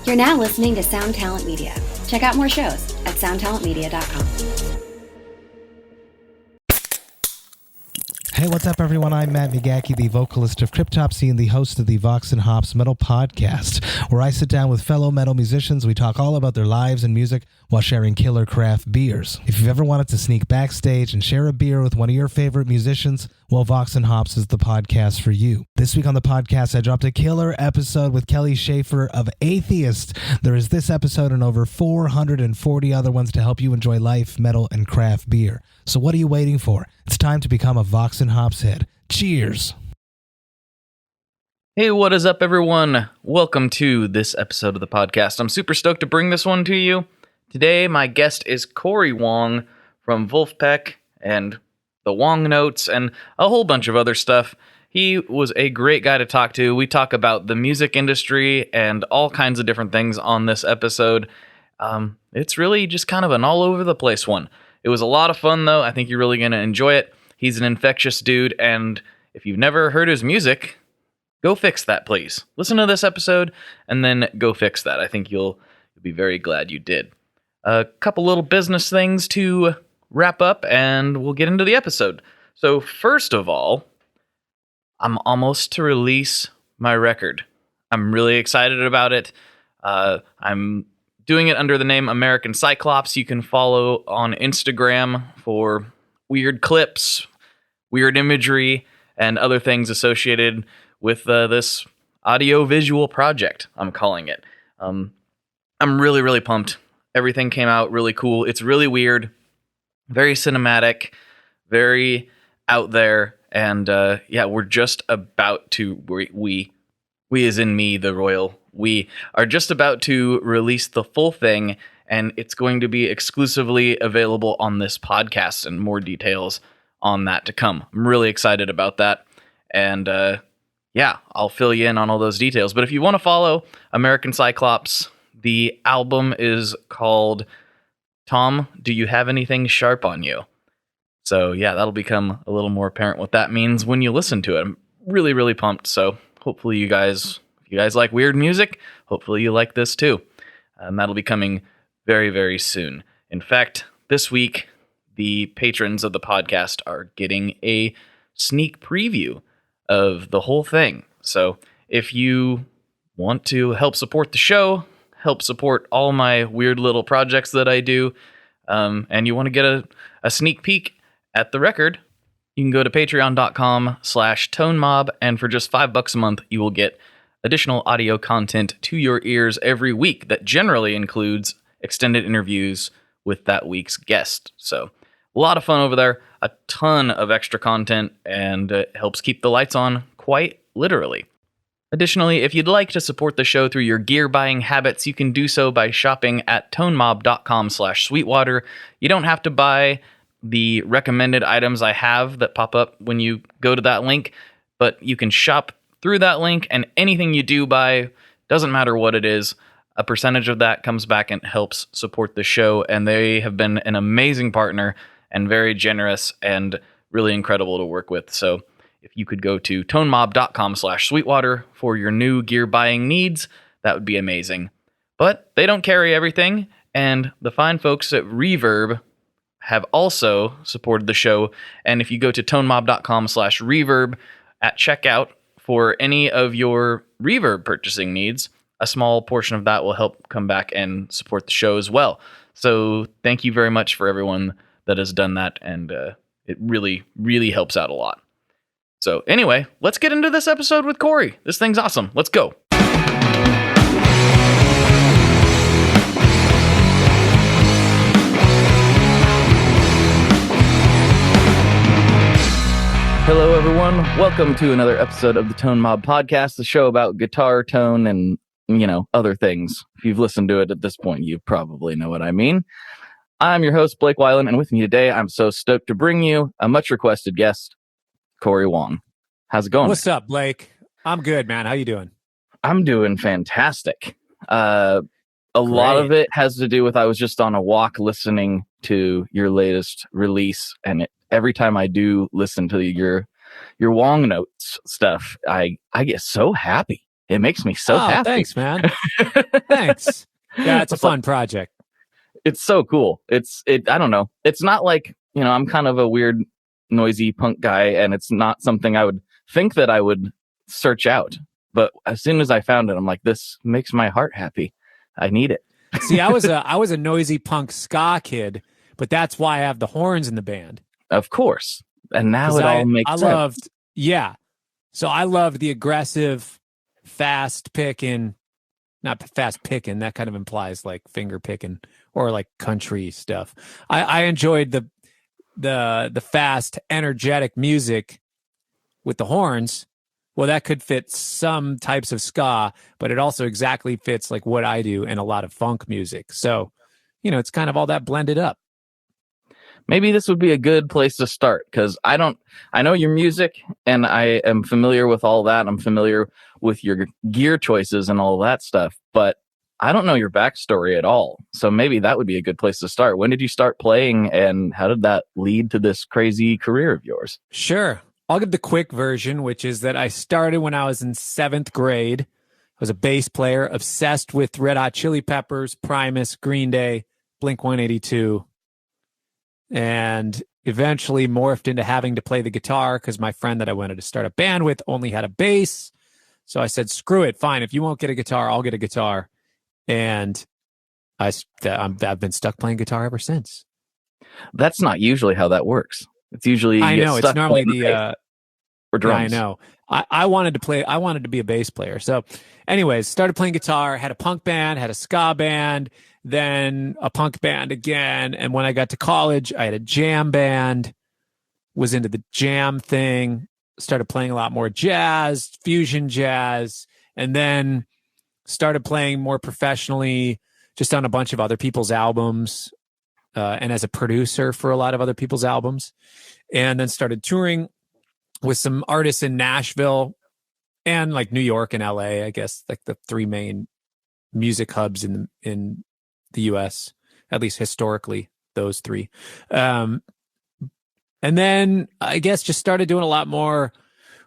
You're now listening to Sound Talent Media. Check out more shows at soundtalentmedia.com. Hey, what's up, everyone? I'm Matt McGackie, the vocalist of Cryptopsy and the host of the Vox and Hops Metal Podcast, where I sit down with fellow metal musicians. We talk all about their lives and music while sharing killer craft beers. If you've ever wanted to sneak backstage and share a beer with one of your favorite musicians, well, Vox and Hops is the podcast for you. This week on the podcast, I dropped a killer episode with Kelly Schaefer of Atheist. There is this episode and over 440 other ones to help you enjoy life, metal, and craft beer. So what are you waiting for? It's time to become a Vox and Hops head. Cheers! Hey, what is up, everyone? Welcome to this episode of the podcast. I'm super stoked to bring this one to you. Today, my guest is Cory Wong from Wolfpack and the Wong Notes and a whole bunch of other stuff. He was a great guy to talk to. We talk about the music industry and all kinds of different things on this episode. It's really just kind of an all-over-the-place one. It was a lot of fun, though. I think you're really going to enjoy it. He's an infectious dude, and if you've never heard his music, go fix that, please. Listen to this episode, and then go fix that. I think you'll be very glad you did. A couple little business things to wrap up, and we'll get into the episode. So, first of all, I'm almost to release my record. I'm really excited about it. I'm doing it under the name American Cyclops. You can follow on Instagram for weird clips, weird imagery, and other things associated with this audio-visual project, I'm calling it. I'm really, really pumped. Everything came out really cool. It's really weird, very cinematic, very out there, and we're just about to, we as in me, the royal, we are just about to release the full thing, and it's going to be exclusively available on this podcast, and more details on that to come. I'm really excited about that, and I'll fill you in on all those details. But if you want to follow American Cyclops, the album is called Tom, Do You Have Anything Sharp on You? So yeah, that'll become a little more apparent what that means when you listen to it. I'm really, really pumped, so hopefully you guys like weird music, hopefully you like this too. And that'll be coming very, very soon. In fact, this week, the patrons of the podcast are getting a sneak preview of the whole thing. So if you want to help support the show, help support all my weird little projects that I do, and you want to get a sneak peek at the record, you can go to patreon.com/tonemob, and for just $5 a month, you will get additional audio content to your ears every week that generally includes extended interviews with that week's guest. So a lot of fun over there, a ton of extra content, and it helps keep the lights on quite literally. Additionally, if you'd like to support the show through your gear buying habits, you can do so by shopping at tonemob.com/sweetwater. You don't have to buy the recommended items I have that pop up when you go to that link, but you can shop through that link, and anything you do buy, doesn't matter what it is, a percentage of that comes back and helps support the show, and they have been an amazing partner and very generous and really incredible to work with. So if you could go to tonemob.com/sweetwater for your new gear buying needs, that would be amazing. But they don't carry everything, and the fine folks at Reverb have also supported the show. And if you go to tonemob.com/reverb at checkout for any of your Reverb purchasing needs, a small portion of that will help come back and support the show as well. So thank you very much for everyone that has done that, and it really, really helps out a lot. So anyway, let's get into this episode with Cory. This thing's awesome. Let's go. Hello, everyone. Welcome to another episode of the Tone Mob Podcast, the show about guitar tone and, other things. If you've listened to it at this point, you probably know what I mean. I'm your host, Blake Weiland, and with me today, I'm so stoked to bring you a much-requested guest, Cory Wong. How's it going? What's up, Blake? I'm good, man. How you doing? I'm doing fantastic. A lot of it has to do with I was just on a walk listening to your latest release, and every time I do listen to your Wong Notes stuff, I get so happy. It makes me so happy. Thanks, man. Thanks. Yeah, it's a fun project. It's so cool. I don't know. It's not like, I'm kind of a weird, noisy punk guy, and it's not something I would think that I would search out. But as soon as I found it, I'm like, this makes my heart happy. I need it. See, I was a noisy punk ska kid, but that's why I have the horns in the band. Of course. And now it all makes sense. So I loved the aggressive, fast picking, not fast picking. That kind of implies like finger picking or like country stuff. I enjoyed the fast, energetic music with the horns. Well, that could fit some types of ska, but it also exactly fits like what I do and a lot of funk music. So, it's kind of all that blended up. Maybe this would be a good place to start, because I know your music and I am familiar with all that. I'm familiar with your gear choices and all that stuff, but I don't know your backstory at all. So maybe that would be a good place to start. When did you start playing, and how did that lead to this crazy career of yours? Sure. I'll give the quick version, which is that I started when I was in 7th grade. I was a bass player, obsessed with Red Hot Chili Peppers, Primus, Green Day, Blink-182, and eventually morphed into having to play the guitar because my friend that I wanted to start a band with only had a bass. So I said, screw it, fine. If you won't get a guitar, I'll get a guitar. And I've been stuck playing guitar ever since. That's not usually how that works. It's usually it's normally or drums. Yeah, I know. I wanted to be a bass player. So anyways, started playing guitar, had a punk band, had a ska band, then a punk band again. And when I got to college, I had a jam band, was into the jam thing, started playing a lot more jazz, fusion jazz, and then started playing more professionally just on a bunch of other people's albums. And as a producer for a lot of other people's albums, and then started touring with some artists in Nashville and like New York and LA, I guess, like the 3 main music hubs in the US, at least historically, those 3. And then I guess just started doing a lot more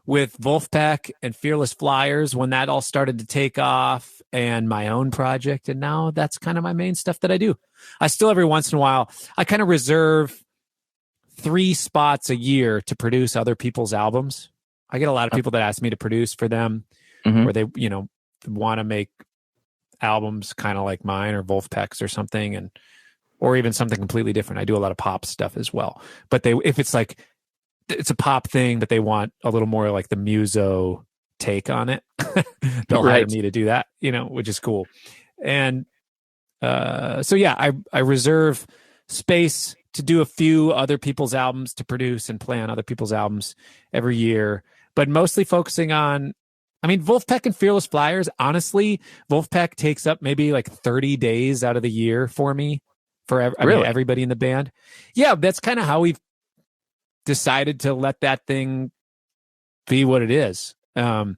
with Wolfpack and Fearless Flyers when that all started to take off, and my own project. And now that's kind of my main stuff that I do. I still, every once in a while, I kind of reserve 3 spots a year to produce other people's albums. I get a lot of people that ask me to produce for them, where they, want to make albums kind of like mine or Wolfpack's or something, or even something completely different. I do a lot of pop stuff as well. But if it's like, it's a pop thing, but they want a little more like the muso take on it, they'll hire me to do that, which is cool. And so yeah, I reserve space to do a few other people's albums, to produce and play on other people's albums every year, but mostly focusing on, Wolfpack and Fearless Flyers. Honestly, Wolfpack takes up maybe like 30 days out of the year for me, for everybody in the band. Yeah, that's kind of how we've decided to let that thing be what it is. I'm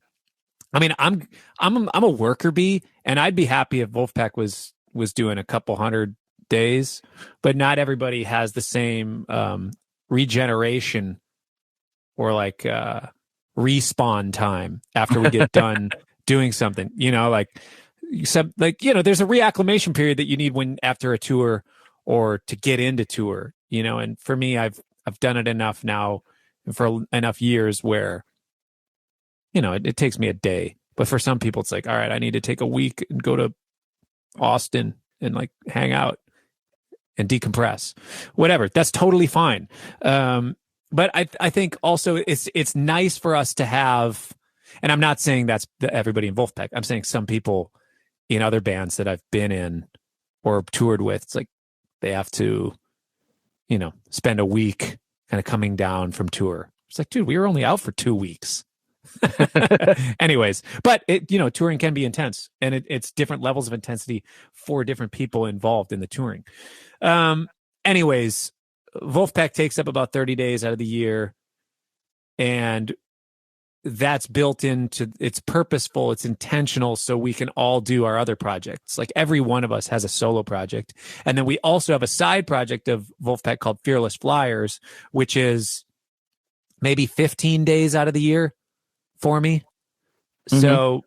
a worker bee, and I'd be happy if Wolfpack was doing a couple hundred days, but not everybody has the same regeneration or like respawn time after we get done doing something. There's a reacclimation period that you need after a tour or to get into tour. And for me, I've done it enough now for enough years where, it takes me a day. But for some people, it's like, all right, I need to take a week and go to Austin and like hang out and decompress. Whatever. That's totally fine. But I think also it's nice for us to have, and I'm not saying that's everybody in Wolfpack. I'm saying some people in other bands that I've been in or toured with, it's like they have to, spend a week kind of coming down from tour. It's like, dude, we were only out for 2 weeks. Anyways, but touring can be intense, and it's different levels of intensity for different people involved in the touring. Anyways, Wolfpack takes up about 30 days out of the year, and that's built into, it's purposeful, it's intentional, so we can all do our other projects. Like every one of us has a solo project, and then we also have a side project of Wolfpack called Fearless Flyers, which is maybe 15 days out of the year for me. So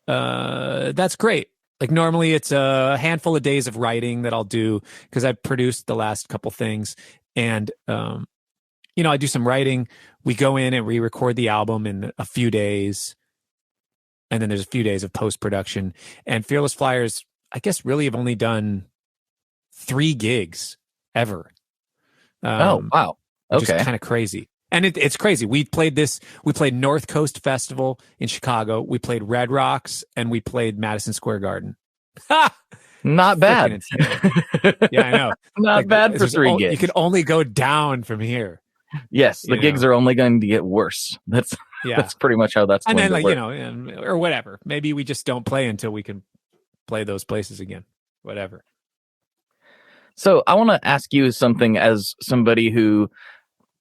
that's great. Like normally it's a handful of days of writing that I'll do because I've produced the last couple things. And, I do some writing. We go in and re-record the album in a few days. And then there's a few days of post-production. And Fearless Flyers, I guess, really have only done 3 gigs ever. Oh, wow. Which Okay. is kind of crazy. And it's crazy. We played North Coast Festival in Chicago. We played Red Rocks and we played Madison Square Garden. Not bad. Yeah, I know. Not bad for 3 gigs. You can only go down from here. Yes, the gigs are only going to get worse. That's pretty much how that's going to work. Or whatever. Maybe we just don't play until we can play those places again. Whatever. So I want to ask you something as somebody who,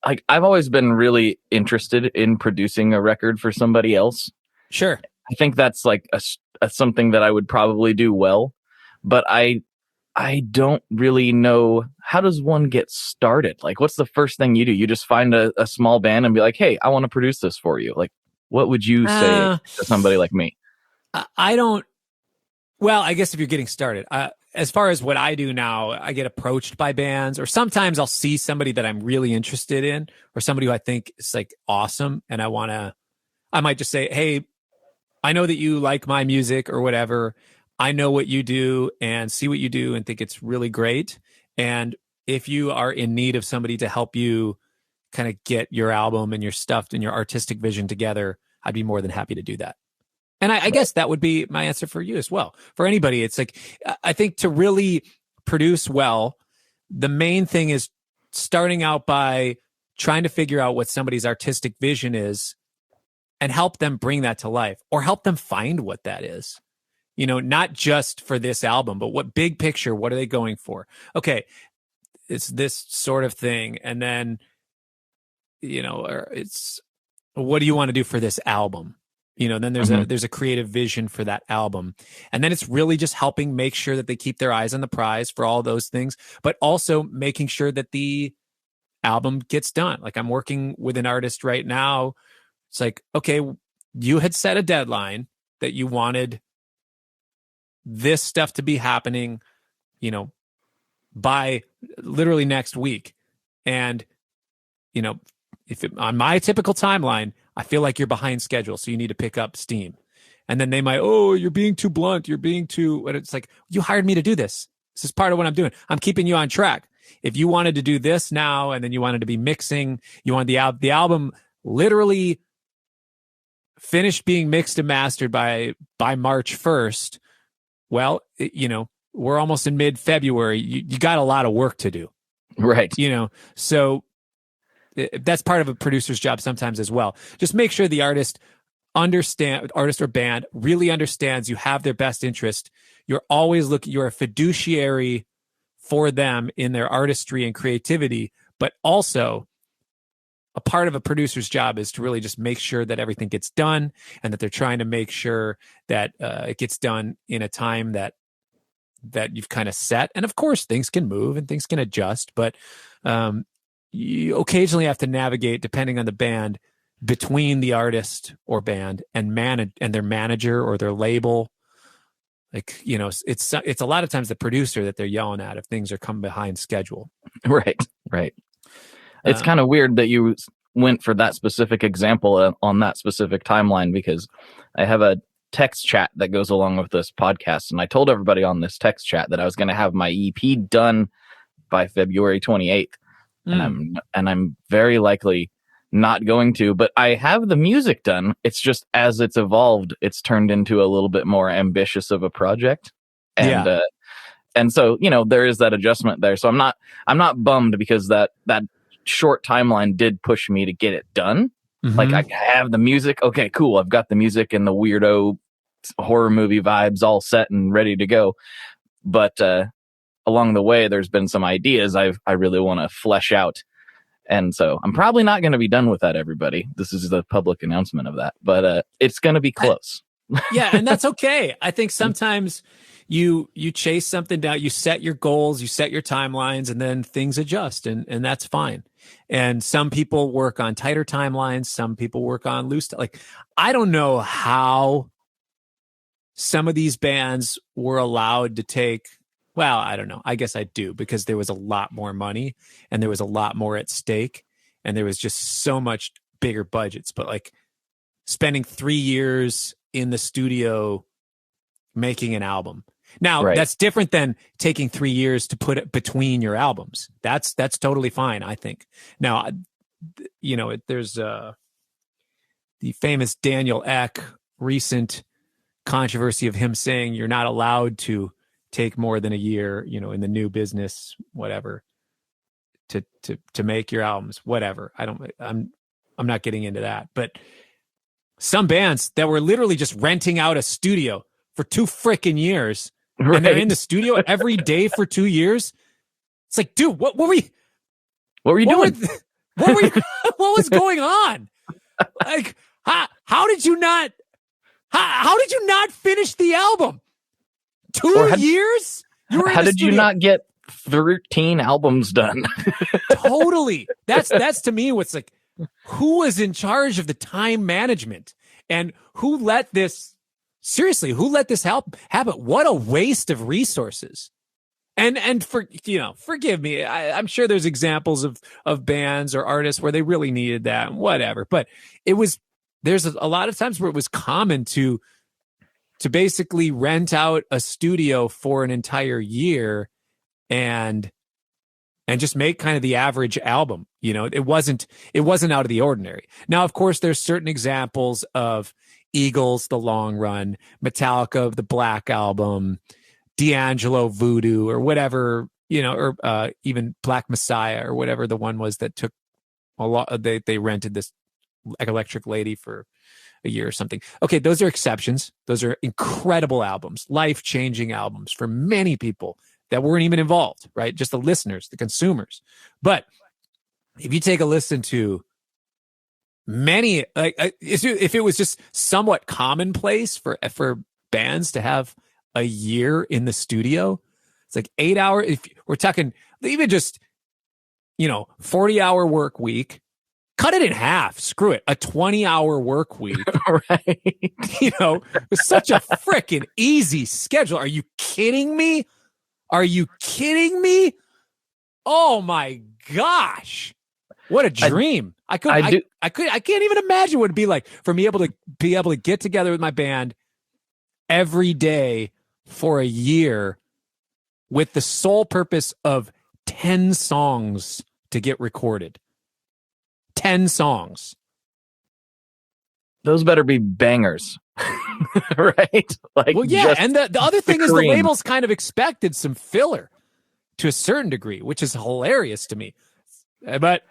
like, I've always been really interested in producing a record for somebody else. Sure. I think that's like something that I would probably do well, but I don't really know, how does one get started? Like, what's the first thing you do? You just find a small band and be like, hey, I want to produce this for you. Like, what would you say to somebody like me? Well, I guess if you're getting started, as far as what I do now, I get approached by bands, or sometimes I'll see somebody that I'm really interested in, or somebody who I think is like awesome. And I might just say, hey, I know that you like my music or whatever. I know what you do and see what you do and think it's really great. And if you are in need of somebody to help you kind of get your album and your stuff and your artistic vision together, I'd be more than happy to do that. And I guess that would be my answer for you as well. For anybody, it's like, I think to really produce well, the main thing is starting out by trying to figure out what somebody's artistic vision is and help them bring that to life, or help them find what that is. Not just for this album, but what big picture, what are they going for? Okay, it's this sort of thing. And then, it's, what do you want to do for this album? Then there's a creative vision for that album. And then it's really just helping make sure that they keep their eyes on the prize for all those things, but also making sure that the album gets done. Like, I'm working with an artist right now. It's like, okay, you had set a deadline that you wanted this stuff to be happening, by literally next week. And, on my typical timeline, I feel like you're behind schedule, so you need to pick up steam. And then they might, oh, you're being too blunt. You're being too, and it's like, you hired me to do this. This is part of what I'm doing. I'm keeping you on track. If you wanted to do this now, and then you wanted to be mixing, you wanted the album literally finished being mixed and mastered by March 1st. Well, we're almost in mid-February. You got a lot of work to do. Right. So that's part of a producer's job sometimes as well. Just make sure the artist or band really understands you have their best interest. You're always you're a fiduciary for them in their artistry and creativity, but also a part of a producer's job is to really just make sure that everything gets done, and that they're trying to make sure that it gets done in a time that you've kind of set. And of course, things can move and things can adjust, but you occasionally have to navigate, depending on the band, between the artist or band and their manager or their label. Like, it's a lot of times the producer that they're yelling at if things are coming behind schedule. Right. It's kind of weird that you went for that specific example on that specific timeline, because I have a text chat that goes along with this podcast, and I told everybody on this text chat that I was going to have my EP done by February 28th. And I'm very likely not going to, but I have the music done. It's just, as it's evolved, it's turned into a little bit more ambitious of a project. And and so, there is that adjustment there. So I'm not bummed, because that short timeline did push me to get it done. Mm-hmm. Like, I have the music. Okay, cool. I've got the music and the weirdo horror movie vibes all set and ready to go. But along the way, there's been some ideas I really want to flesh out. And so I'm probably not going to be done with that, everybody. This is the public announcement of that, but it's going to be close. Yeah, and that's okay. I think sometimes you chase something down, you set your goals, you set your timelines, and then things adjust, and that's fine. And some people work on tighter timelines, some people work on loose. Like, I don't know how some of these bands were allowed to take, well, I don't know. I guess I do, because there was a lot more money and there was a lot more at stake and there was just so much bigger budgets. But like spending 3 years in the studio making an album. Now, Right. that's different than taking 3 years to put it between your albums. That's totally fine, I think. Now, there's the famous Daniel Ek recent controversy of him saying you're not allowed to take more than a year, in the new business, whatever, to make your albums, whatever. I'm not getting into that, but some bands that were literally just renting out a studio for 2 freaking years, Right. and they're in the studio every day for 2 years. It's like, dude, what were you doing? What was going on? Like, how did you not finish the album? 2 years? How did you not get 13 albums done? Totally. That's to me what's like, who was in charge of the time management, and who let this happen? What a waste of resources. And forgive me, I'm sure there's examples of bands or artists where they really needed that and whatever, but there's a lot of times where it was common to basically rent out a studio for an entire year and just make kind of the average album. It wasn't out of the ordinary. Now, of course, there's certain examples of Eagles, The Long Run, Metallica, the Black Album, D'Angelo, Voodoo, or whatever, or even Black Messiah, or whatever the one was that took a lot. They rented this Electric Lady for a year or something. Okay, those are exceptions. Those are incredible albums, life-changing albums for many people that weren't even involved, right? Just the listeners, the consumers. But if you take a listen to many, like if it was just somewhat commonplace for bands to have a year in the studio, it's like 8 hours. If we're talking even just 40-hour work week, cut it in half. Screw it. A 20-hour work week. Right. It's such a freaking easy schedule. Are you kidding me? Oh my gosh. What a dream. I can't even imagine what it'd be like for me to be able to get together with my band every day for a year with the sole purpose of 10 songs to get recorded. 10 songs. Those better be bangers. Right? Like, well, yeah, and the other thing is the cream. labels kind of expected some filler to a certain degree, which is hilarious to me. But,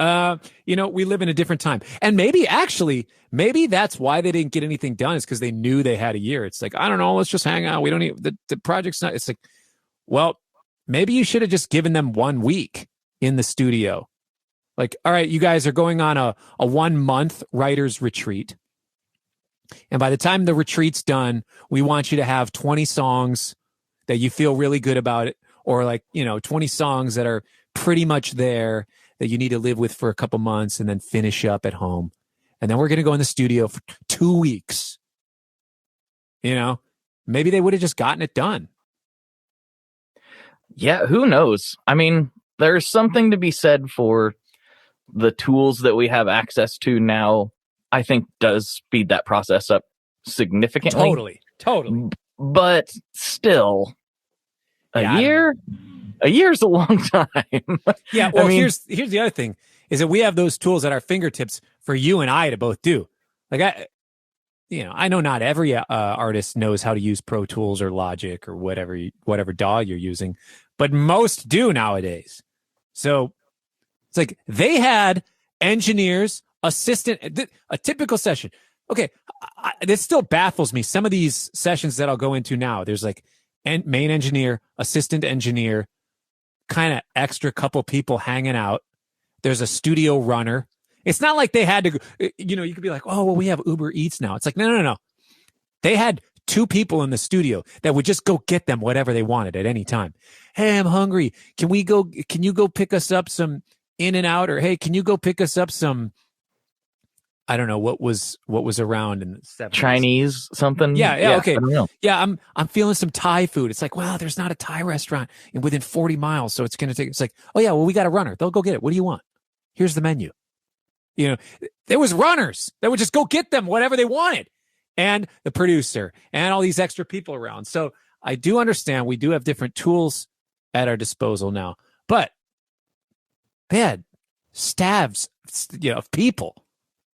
we live in a different time. And maybe that's why they didn't get anything done, is because they knew they had a year. It's like, I don't know, let's just hang out. We don't need, the project's not, it's like, well, maybe you should have just given them 1 week in the studio. Like, all right, you guys are going on a 1 month writer's retreat. And by the time the retreat's done, we want you to have 20 songs that you feel really good about it. Or 20 songs that are pretty much there that you need to live with for a couple months and then finish up at home. And then we're going to go in the studio for 2 weeks. Maybe they would have just gotten it done. Yeah, who knows? I mean, there's something to be said for the tools that we have access to now. I think does speed that process up significantly. Totally. But still, a year's a long time. Yeah. Well, here's the other thing is that we have those tools at our fingertips for you and I to both do. Like I know not every artist knows how to use Pro Tools or Logic or whatever DAW you're using, but most do nowadays. So it's like they had engineers, assistant, a typical session. Okay, this still baffles me. Some of these sessions that I'll go into now, there's like main engineer, assistant engineer, kind of extra couple people hanging out. There's a studio runner. It's not like they had to, you could be like, oh, well, we have Uber Eats now. It's like, no. They had 2 people in the studio that would just go get them whatever they wanted at any time. Hey, I'm hungry. Can you go pick us up some In-N-Out? Or, hey, can you go pick us up some I don't know what was around in the 70s. Chinese something. Yeah, okay. I don't know. Yeah, I'm feeling some Thai food. It's like, well, there's not a Thai restaurant within 40 miles, so it's going to take. It's like, oh yeah, well, we got a runner. They'll go get it. What do you want? Here's the menu. You know, there was runners that would just go get them whatever they wanted, and the producer and all these extra people around. So I do understand we do have different tools at our disposal now, but they had stabs, of people.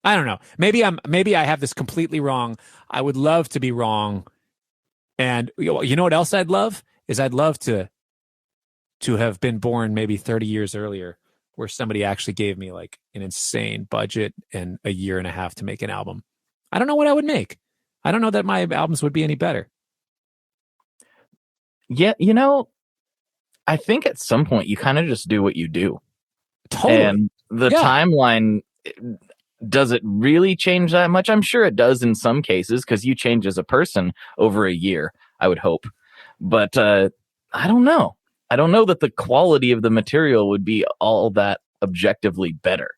I don't know. Maybe I have this completely wrong. I would love to be wrong. And you know what else I'd love is I'd love to have been born maybe 30 years earlier, where somebody actually gave me like an insane budget and a year and a half to make an album. I don't know what I would make. I don't know that my albums would be any better. Yeah, I think at some point you kind of just do what you do. Totally. And the timeline, does it really change that much? I'm sure it does in some cases, because you change as a person over a year, I would hope. But I don't know. I don't know that the quality of the material would be all that objectively better.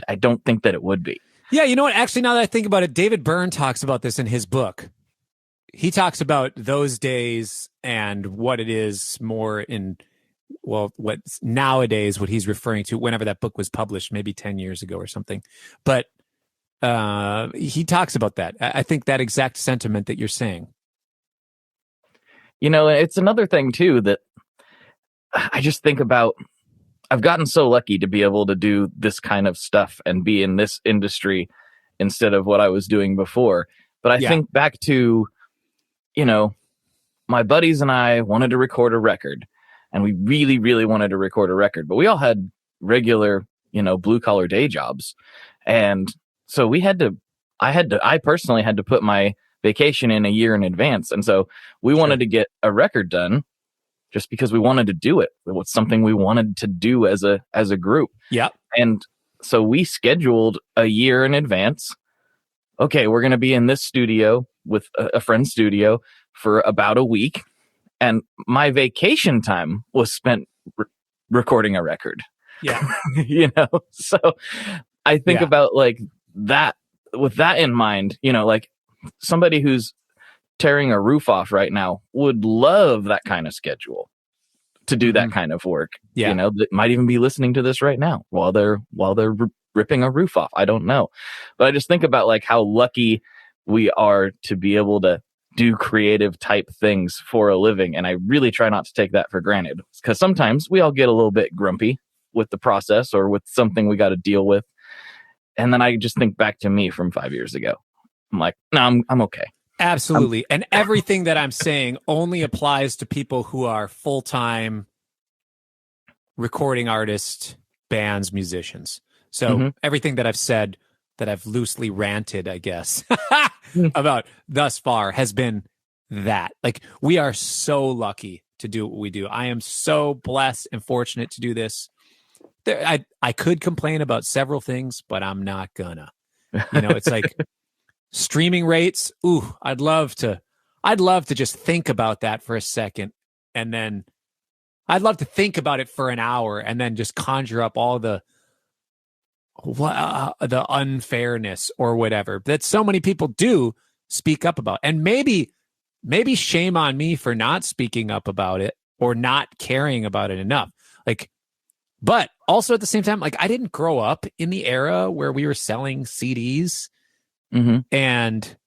I don't think that it would be. Yeah, you know what? Actually, now that I think about it, David Byrne talks about this in his book. He talks about those days and what it is more in, well, what's nowadays, what he's referring to whenever that book was published, maybe 10 years ago or something. But he talks about that. I think that exact sentiment that you're saying. It's another thing, too, that I just think about. I've gotten so lucky to be able to do this kind of stuff and be in this industry instead of what I was doing before. But I think back to, my buddies and I wanted to record a record, and we really, really wanted to record a record, but we all had regular, blue collar day jobs. And so I personally had to put my vacation in a year in advance. And so we wanted to get a record done just because we wanted to do it. It was something we wanted to do as a group. Yeah. And so we scheduled a year in advance. Okay, we're going to be in this studio with a friend's studio for about a week. And my vacation time was spent recording a record. Yeah. So I think about like that, with that in mind, like somebody who's tearing a roof off right now would love that kind of schedule to do that kind of work. Yeah. That might even be listening to this right now while they're ripping a roof off. I don't know. But I just think about like how lucky we are to be able to do creative type things for a living. And I really try not to take that for granted, because sometimes we all get a little bit grumpy with the process or with something we got to deal with. And then I just think back to me from 5 years ago. I'm like, no, I'm okay. Absolutely. And everything that I'm saying only applies to people who are full-time recording artists, bands, musicians. So everything that I've said, that I've loosely ranted, I guess, about thus far has been that. Like, we are so lucky to do what we do. I am so blessed and fortunate to do this. I could complain about several things, but I'm not gonna. It's like streaming rates. Ooh, I'd love to just think about that for a second, and then I'd love to think about it for an hour, and then just conjure up all the unfairness or whatever that so many people do speak up about. And maybe shame on me for not speaking up about it or not caring about it enough. Like, but also at the same time, like, I didn't grow up in the era where we were selling CDs and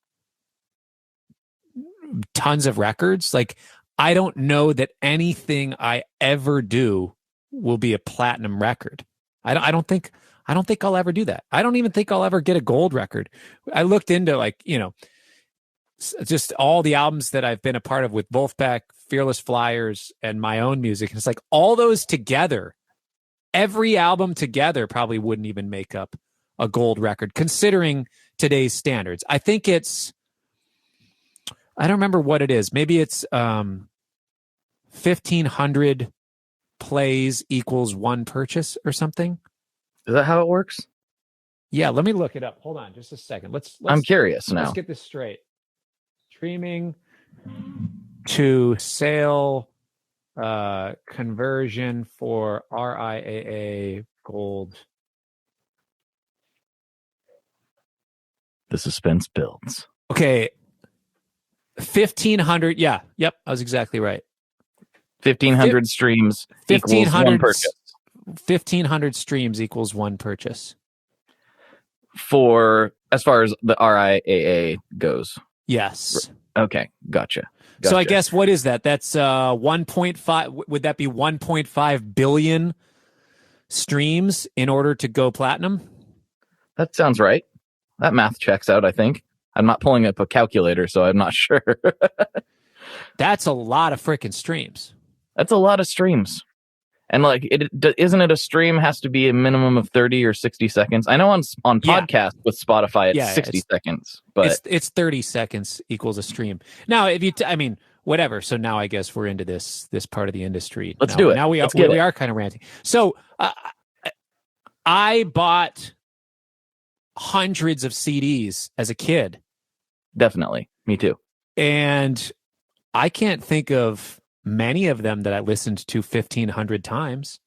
tons of records. Like, I don't know that anything I ever do will be a platinum record. I don't think I'll ever do that. I don't even think I'll ever get a gold record. I looked into, like, just all the albums that I've been a part of with Wolfpack, Fearless Flyers, and my own music. And it's like all those together, every album together probably wouldn't even make up a gold record, considering today's standards. I think I don't remember what it is. Maybe it's 1,500 plays equals one purchase or something. Is that how it works? Yeah, let me look it up. Hold on just a second. Let's I'm curious now. Let's get this straight. Streaming to sale conversion for RIAA gold. The suspense builds. Okay. 1,500. Yeah. Yep. I was exactly right. 1,500 streams equals one purchase. 1,500 streams equals one purchase. For as far as the RIAA goes. Yes. Okay. Gotcha. So I guess what is that? That's 1.5. Would that be 1.5 billion streams in order to go platinum? That sounds right. That math checks out, I think. I'm not pulling up a calculator, so I'm not sure. That's a lot of freaking streams. That's a lot of streams. And like, isn't it a stream has to be a minimum of 30 or 60 seconds? I know on podcast with Spotify, it's 60 seconds, but it's 30 seconds equals a stream. Now, if you, I mean, whatever. So now I guess we're into this part of the industry. Let's do it. Now we are kind of ranting. So I bought hundreds of CDs as a kid. Definitely. Me too. And I can't think of many of them that I listened to 1,500 times.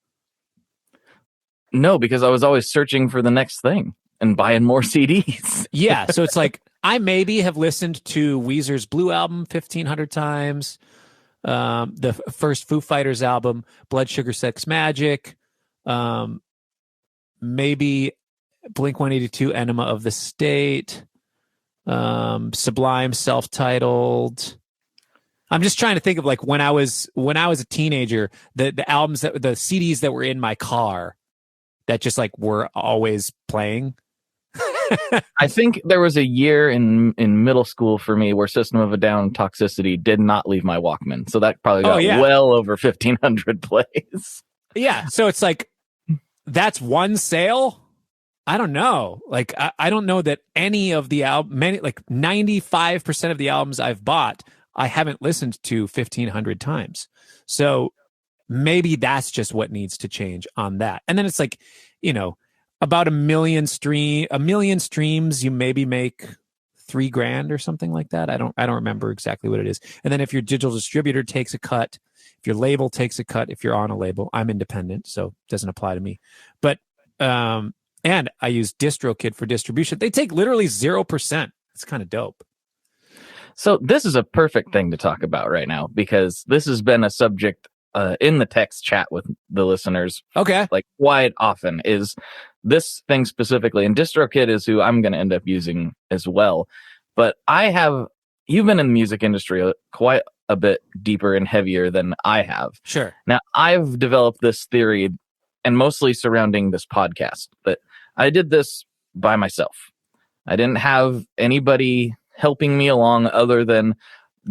No, because I was always searching for the next thing and buying more CDs. Yeah, so it's like I maybe have listened to Weezer's Blue album 1,500 times, the first Foo Fighters album, Blood Sugar Sex Magic, maybe Blink-182, Enema of the State, Sublime, self-titled. I'm just trying to think of like when I was a teenager, the albums the CDs that were in my car that just like were always playing. I think there was a year in middle school for me where System of a Down Toxicity did not leave my Walkman. So that probably got well over 1,500 plays. Yeah. So it's like, that's one sale. I don't know. Like, I don't know that any of the like 95% of the albums I've bought, I haven't listened to 1,500 times. So maybe that's just what needs to change on that. And then it's like, about a million streams, you maybe make $3,000 or something like that. I don't remember exactly what it is. And then if your digital distributor takes a cut, if your label takes a cut, if you're on a label, I'm independent, so it doesn't apply to me. But, and I use DistroKid for distribution. They take literally 0%. It's kind of dope. So this is a perfect thing to talk about right now because this has been a subject in the text chat with the listeners. Okay. Like quite often is this thing specifically, and DistroKid is who I'm going to end up using as well. But you've been in the music industry quite a bit deeper and heavier than I have. Sure. Now I've developed this theory and mostly surrounding this podcast, but I did this by myself. I didn't have anybody helping me along other than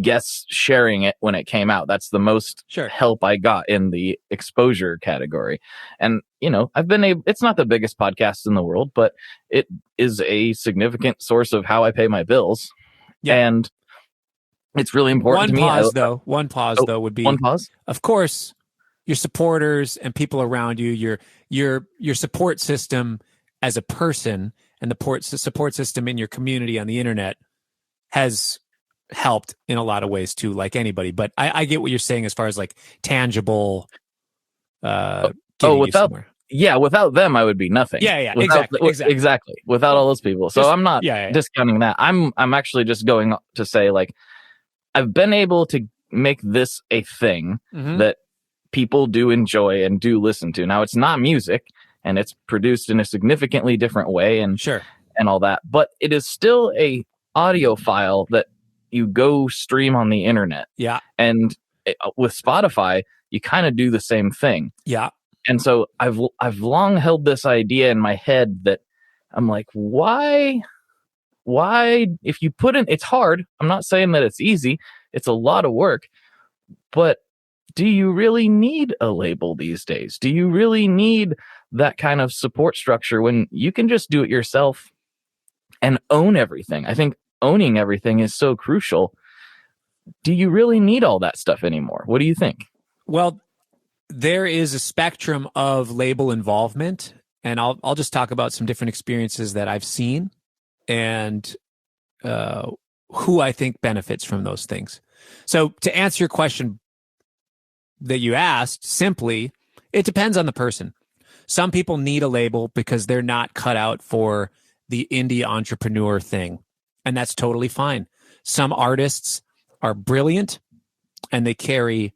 guests sharing it when it came out. That's the most help I got in the exposure category. And, it's not the biggest podcast in the world, but it is a significant source of how I pay my bills. Yeah. And it's really important to me. One pause would be, of course, your supporters and people around you, your support system as a person and the support system in your community on the internet has helped in a lot of ways too, like anybody. But I get what you're saying as far as like tangible. Without them, I would be nothing. Yeah, exactly. Without all those people, so I'm not discounting that. I'm actually just going to say like I've been able to make this a thing that people do enjoy and do listen to. Now it's not music, and it's produced in a significantly different way, and all that, but it is still a audio file that you go stream on the internet. Yeah. And with Spotify, you kind of do the same thing. Yeah. And so I've long held this idea in my head that I'm like, why if you put in, it's hard. I'm not saying that it's easy. It's a lot of work, but do you really need a label these days? Do you really need that kind of support structure when you can just do it yourself and own everything? I think owning everything is so crucial. Do you really need all that stuff anymore? What do you think? Well, there is a spectrum of label involvement, and I'll just talk about some different experiences that I've seen and who I think benefits from those things. So to answer your question that you asked, simply, it depends on the person. Some people need a label because they're not cut out for the indie entrepreneur thing. And that's totally fine. Some artists are brilliant and they carry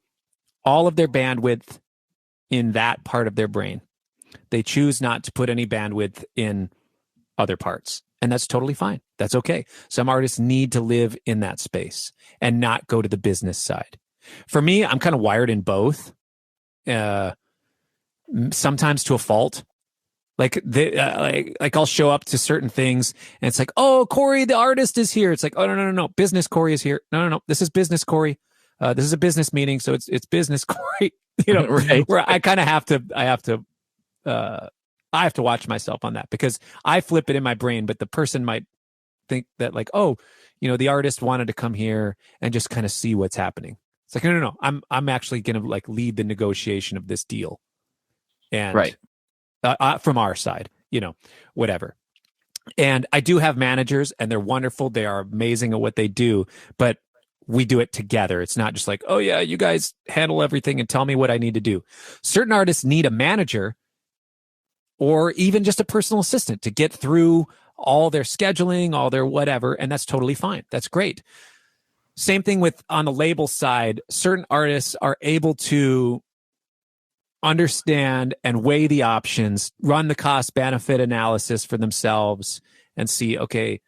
all of their bandwidth in that part of their brain. They choose not to put any bandwidth in other parts. And that's totally fine. That's okay. Some artists need to live in that space and not go to the business side. For me, I'm kind of wired in both, sometimes to a fault. Like I'll show up to certain things and it's like, oh, Cory, the artist is here. It's like, oh, no. Business Cory is here. No. This is business Cory. This is a business meeting. So it's business Cory, Right. Where I kind of have to watch myself on that because I flip it in my brain, but the person might think that like, oh, the artist wanted to come here and just kind of see what's happening. It's like, no. I'm actually going to like lead the negotiation of this deal. And right. From our side, whatever. And I do have managers and they're wonderful. They are amazing at what they do, but we do it together. It's not just like, oh yeah, you guys handle everything and tell me what I need to do. Certain artists need a manager or even just a personal assistant to get through all their scheduling, all their whatever. And that's totally fine. That's great. Same thing with on the label side, certain artists are able to understand and weigh the options, run the cost benefit analysis for themselves and see, okay,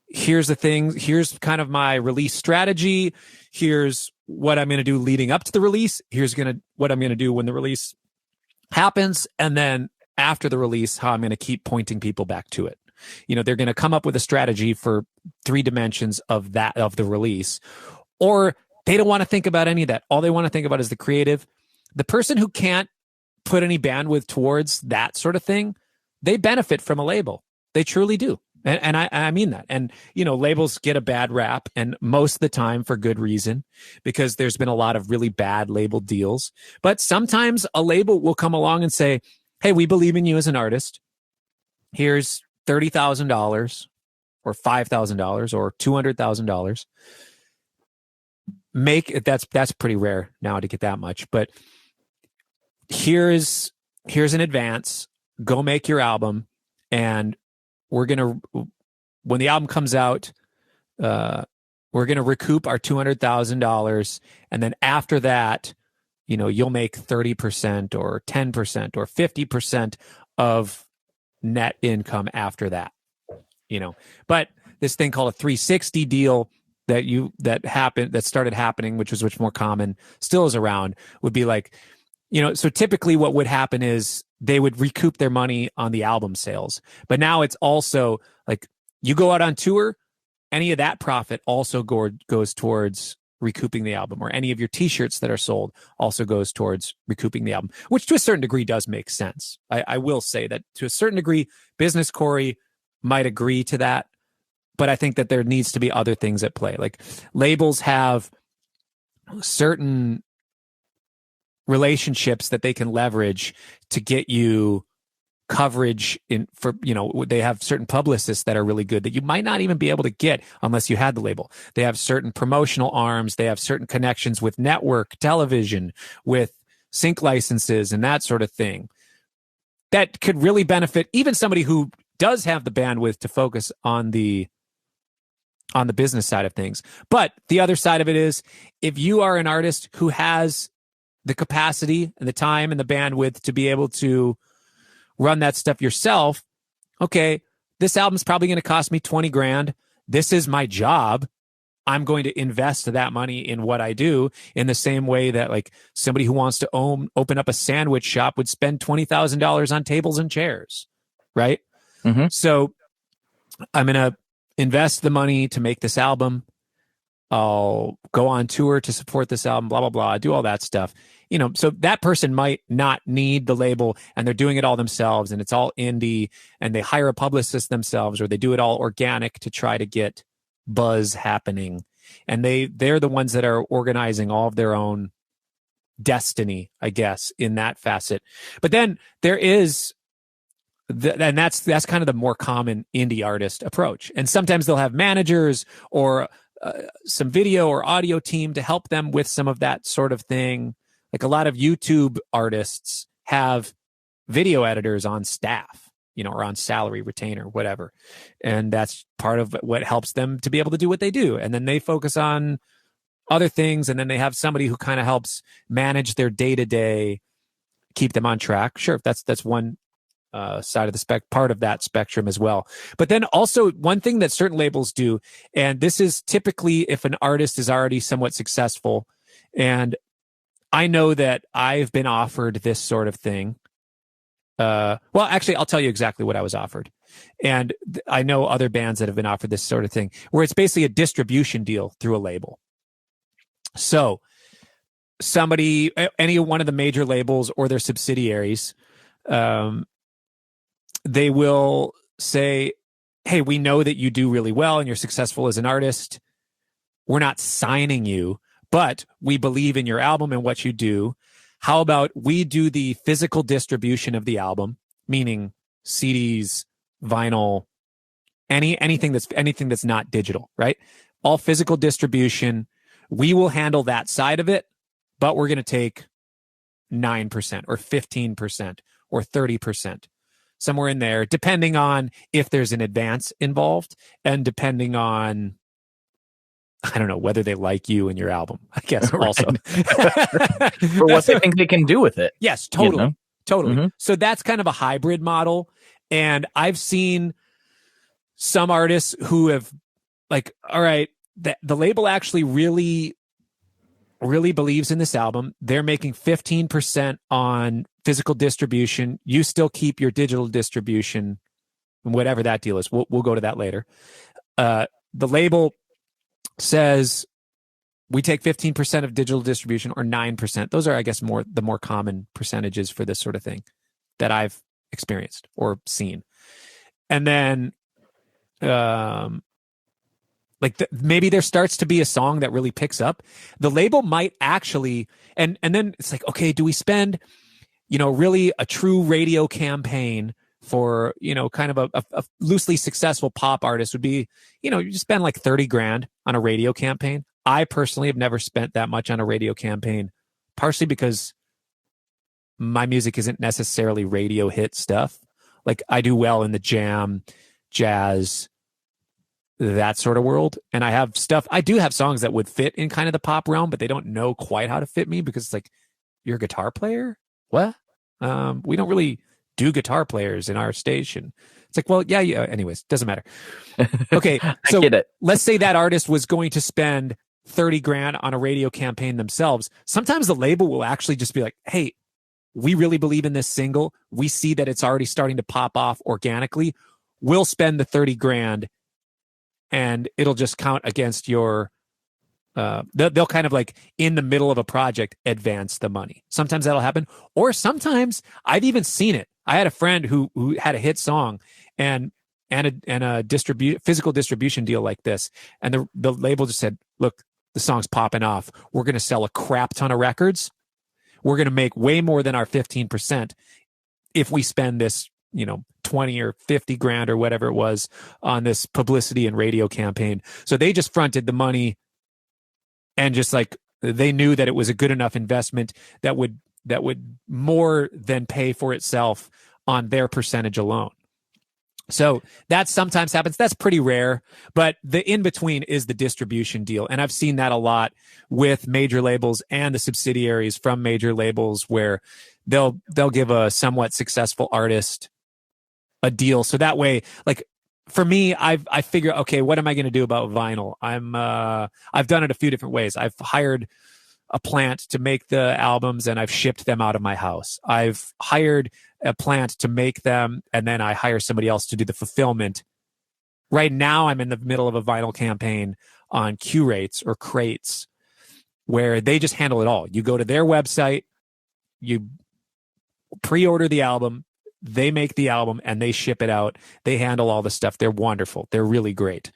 here's the thing. Here's kind of my release strategy. Here's what I'm going to do leading up to the release. Here's what I'm going to do when the release happens. And then after the release, how I'm going to keep pointing people back to it. They're going to come up with a strategy for 3 dimensions of the release, or they don't want to think about any of that. All they want to think about is the creative. The person who can't put any bandwidth towards that sort of thing, they benefit from a label. They truly do. And I mean that. And, labels get a bad rap, and most of the time for good reason, because there's been a lot of really bad label deals. But sometimes a label will come along and say, hey, we believe in you as an artist. Here's $30,000 or $5,000 or $200,000. That's pretty rare now to get that much, but here's an advance. Go make your album, and we're gonna, when the album comes out, we're gonna recoup our $200,000, and then after that, you'll make 30% or 10% or 50% of net income after that. But this thing called a 360 deal that started happening, which was much more common, still is around, would be like, so typically what would happen is they would recoup their money on the album sales. But now it's also like you go out on tour, any of that profit also goes towards recouping the album, or any of your t-shirts that are sold also goes towards recouping the album, which to a certain degree does make sense. I will say that to a certain degree, business Cory might agree to that. But I think that there needs to be other things at play. Like labels have certain relationships that they can leverage to get you coverage they have certain publicists that are really good that you might not even be able to get unless you had the label. They have certain promotional arms. They have certain connections with network television, with sync licenses and that sort of thing that could really benefit even somebody who does have the bandwidth to focus on the business side of things. But the other side of it is, if you are an artist who has the capacity and the time and the bandwidth to be able to run that stuff yourself, okay, this album's probably going to cost me 20 grand. This is my job. I'm going to invest that money in what I do, in the same way that like somebody who wants to open up a sandwich shop would spend $20,000 on tables and chairs, right? Mm-hmm. So I'm going to invest the money to make this album. I'll go on tour to support this album, blah, blah, blah, do all that stuff. So that person might not need the label, and they're doing it all themselves, and it's all indie, and they hire a publicist themselves, or they do it all organic to try to get buzz happening. And they're the ones that are organizing all of their own destiny, I guess, in that facet. But then there is, and that's kind of the more common indie artist approach. And sometimes they'll have managers or some video or audio team to help them with some of that sort of thing. Like a lot of YouTube artists have video editors on staff. are on salary, retainer, whatever. And that's part of what helps them to be able to do what they do. And then they focus on other things. And then they have somebody who kind of helps manage their day-to-day, keep them on track. Sure, that's one side of the part of that spectrum as well. But then also one thing that certain labels do, and this is typically if an artist is already somewhat successful, and I know that I've been offered this sort of thing. Well, actually, I'll tell you exactly what I was offered. And I know other bands that have been offered this sort of thing, where it's basically a distribution deal through a label. So any one of the major labels or their subsidiaries, they will say, hey, we know that you do really well and you're successful as an artist. We're not signing you, but we believe in your album and what you do. How about we do the physical distribution of the album, meaning CDs, vinyl, anything that's not digital, right? All physical distribution. We will handle that side of it, but we're going to take 9% or 15% or 30%, somewhere in there, depending on if there's an advance involved and depending on, I don't know, whether they like you and your album, I guess, also. For what they think they can do with it. Yes, totally. Totally. Mm-hmm. So that's kind of a hybrid model. And I've seen some artists who have like, all right, the label actually really believes in this album. They're making 15% on physical distribution. You still keep your digital distribution, whatever that deal is. We'll go to that later. The label says we take 15% of digital distribution or 9%. Those are, I guess, the more common percentages for this sort of thing that I've experienced or seen. And then maybe there starts to be a song that really picks up. The label might actually, and then it's like, okay, do we spend, really a true radio campaign for, kind of a loosely successful pop artist would be, you spend like 30 grand on a radio campaign. I personally have never spent that much on a radio campaign, partially because my music isn't necessarily radio hit stuff. Like I do well in the jam, jazz, that sort of world. And I do have songs that would fit in kind of the pop realm, but they don't know quite how to fit me because it's like, you're a guitar player? What? We don't really do guitar players in our station. It's like, well, yeah. Anyways, doesn't matter. Okay. So I get it. Let's say that artist was going to spend 30 grand on a radio campaign themselves. Sometimes the label will actually just be like, hey, we really believe in this single. We see that it's already starting to pop off organically. We'll spend the 30 grand and it'll just count against your, they'll kind of like in the middle of a project, advance the money. Sometimes that'll happen. Or sometimes I've even seen it. I had a friend who had a hit song and a physical distribution deal like this. And the label just said, look, the song's popping off. We're going to sell a crap ton of records. We're going to make way more than our 15% if we spend this, 20 or 50 grand or whatever it was on this publicity and radio campaign. So they just fronted the money and just like they knew that it was a good enough investment that would more than pay for itself on their percentage alone. So that sometimes happens. That's pretty rare, but the in-between is the distribution deal. And I've seen that a lot with major labels and the subsidiaries from major labels where they'll give a somewhat successful artist a deal. So that way, like for me, I figure, okay, what am I going to do about vinyl? I've done it a few different ways. I've hired a plant to make the albums and I've shipped them out of my house. I've hired a plant to make them and then I hire somebody else to do the fulfillment. Right now, I'm in the middle of a vinyl campaign on Curates or Crates where they just handle it all. You go to their website, you pre-order the album, they make the album and they ship it out. They handle all the stuff. They're wonderful. They're really great.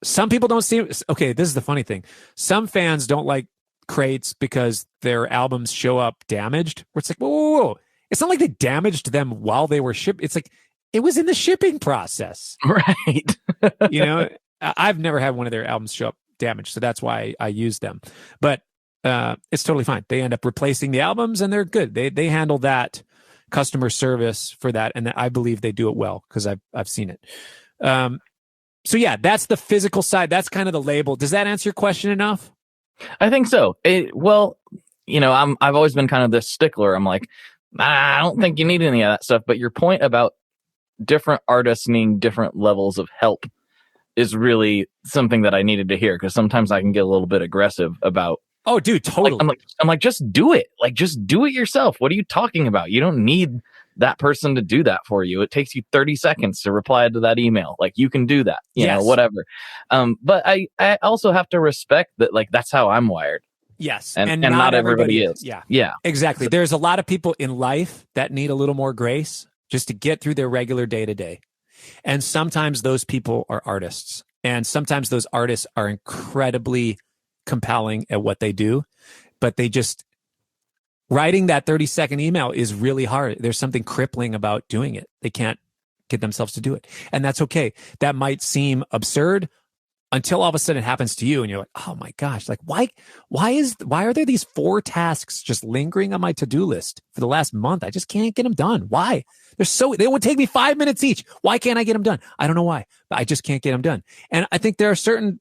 Some people don't see. Okay, this is the funny thing. Some fans don't like Crates because their albums show up damaged. Where it's like, whoa. It's not like they damaged them while they were shipped. It's like it was in the shipping process, right? I've never had one of their albums show up damaged, so that's why I use them. But it's totally fine. They end up replacing the albums, and they're good. They handle that customer service for that, and I believe they do it well because I've seen it. So yeah, that's the physical side. That's kind of the label. Does that answer your question enough? I think so. I've always been kind of this stickler. I'm like, I don't think you need any of that stuff. But your point about different artists needing different levels of help is really something that I needed to hear, because sometimes I can get a little bit aggressive about. Oh, dude, totally. I'm like, just do it. Like, just do it yourself. What are you talking about? You don't need that person to do that for you. It takes you 30 seconds to reply to that email. Like, you can do that, you know, whatever. But I also have to respect that, like, that's how I'm wired. Yes. And not everybody is. Yeah. Exactly. There's a lot of people in life that need a little more grace just to get through their regular day to day. And sometimes those people are artists. And sometimes those artists are incredibly compelling at what they do. But they just, writing that 30-second email is really hard. There's something crippling about doing it. They can't get themselves to do it. And that's okay. That might seem absurd until all of a sudden it happens to you and you're like, oh my gosh, like why are there these 4 tasks just lingering on my to-do list for the last month? I just can't get them done. Why? They would take me 5 minutes each. Why can't I get them done? I don't know why, but I just can't get them done. And I think there are certain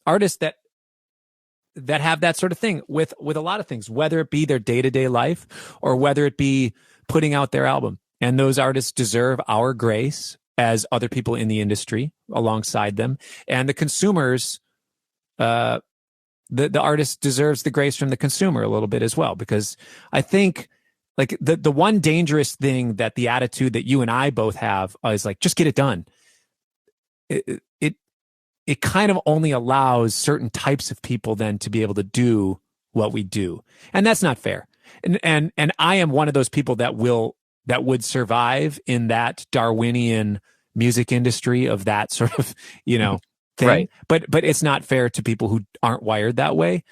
artists that have that sort of thing with a lot of things, whether it be their day-to-day life or whether it be putting out their album. And those artists deserve our grace as other people in the industry alongside them. And the consumers, the artist deserves the grace from the consumer a little bit as well, because I think like the one dangerous thing that the attitude that you and I both have is like, just get it done. It kind of only allows certain types of people then to be able to do what we do. And that's not fair. And I am one of those people that would survive in that Darwinian music industry of that sort of, thing. Right. But it's not fair to people who aren't wired that way.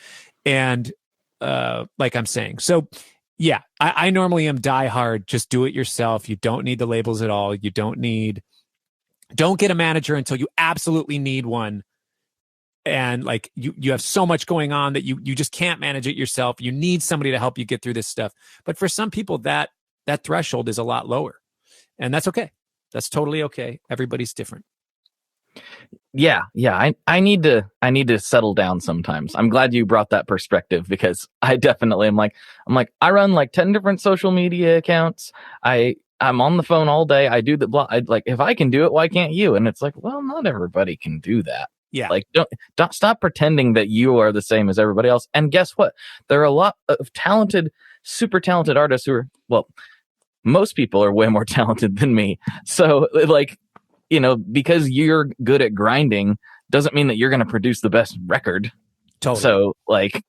And like I'm saying, so yeah, I normally am diehard. Just do it yourself. You don't need the labels at all. Don't get a manager until you absolutely need one. And like you have so much going on that you just can't manage it yourself. You need somebody to help you get through this stuff. But for some people, that threshold is a lot lower. And that's okay. That's totally okay. Everybody's different. Yeah. I need to settle down sometimes. I'm glad you brought that perspective, because I definitely am like, I run like 10 different social media accounts. I'm on the phone all day. I do the blog. If I can do it, why can't you? And it's like, well, not everybody can do that. Yeah. Like, don't stop pretending that you are the same as everybody else. And guess what? There are a lot of talented, super talented artists who are, well, most people are way more talented than me. So like, because you're good at grinding doesn't mean that you're going to produce the best record. Totally. So like,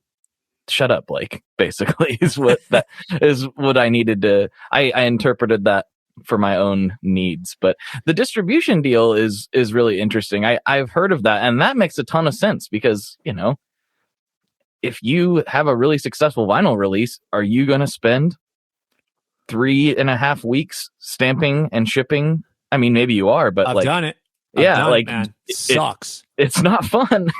shut up, Blake, basically is what I needed to, I interpreted that for my own needs. But the distribution deal is really interesting. I've heard of that, and that makes a ton of sense, because, if you have a really successful vinyl release, are you going to spend 3.5 weeks stamping and shipping? I mean, maybe you are, but I've done it. It sucks. It's not fun.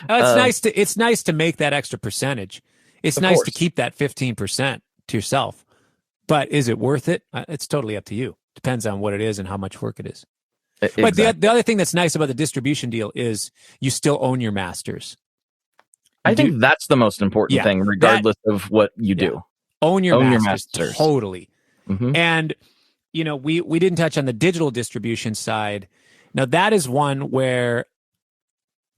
It's nice to make that extra percentage. It's nice to keep that 15% to yourself. But is it worth it? It's totally up to you. Depends on what it is and how much work it is. Exactly. But the other thing that's nice about the distribution deal is you still own your masters. I think that's the most important thing, regardless of what you do. Own your masters. Totally. Mm-hmm. And, we didn't touch on the digital distribution side. Now, that is one where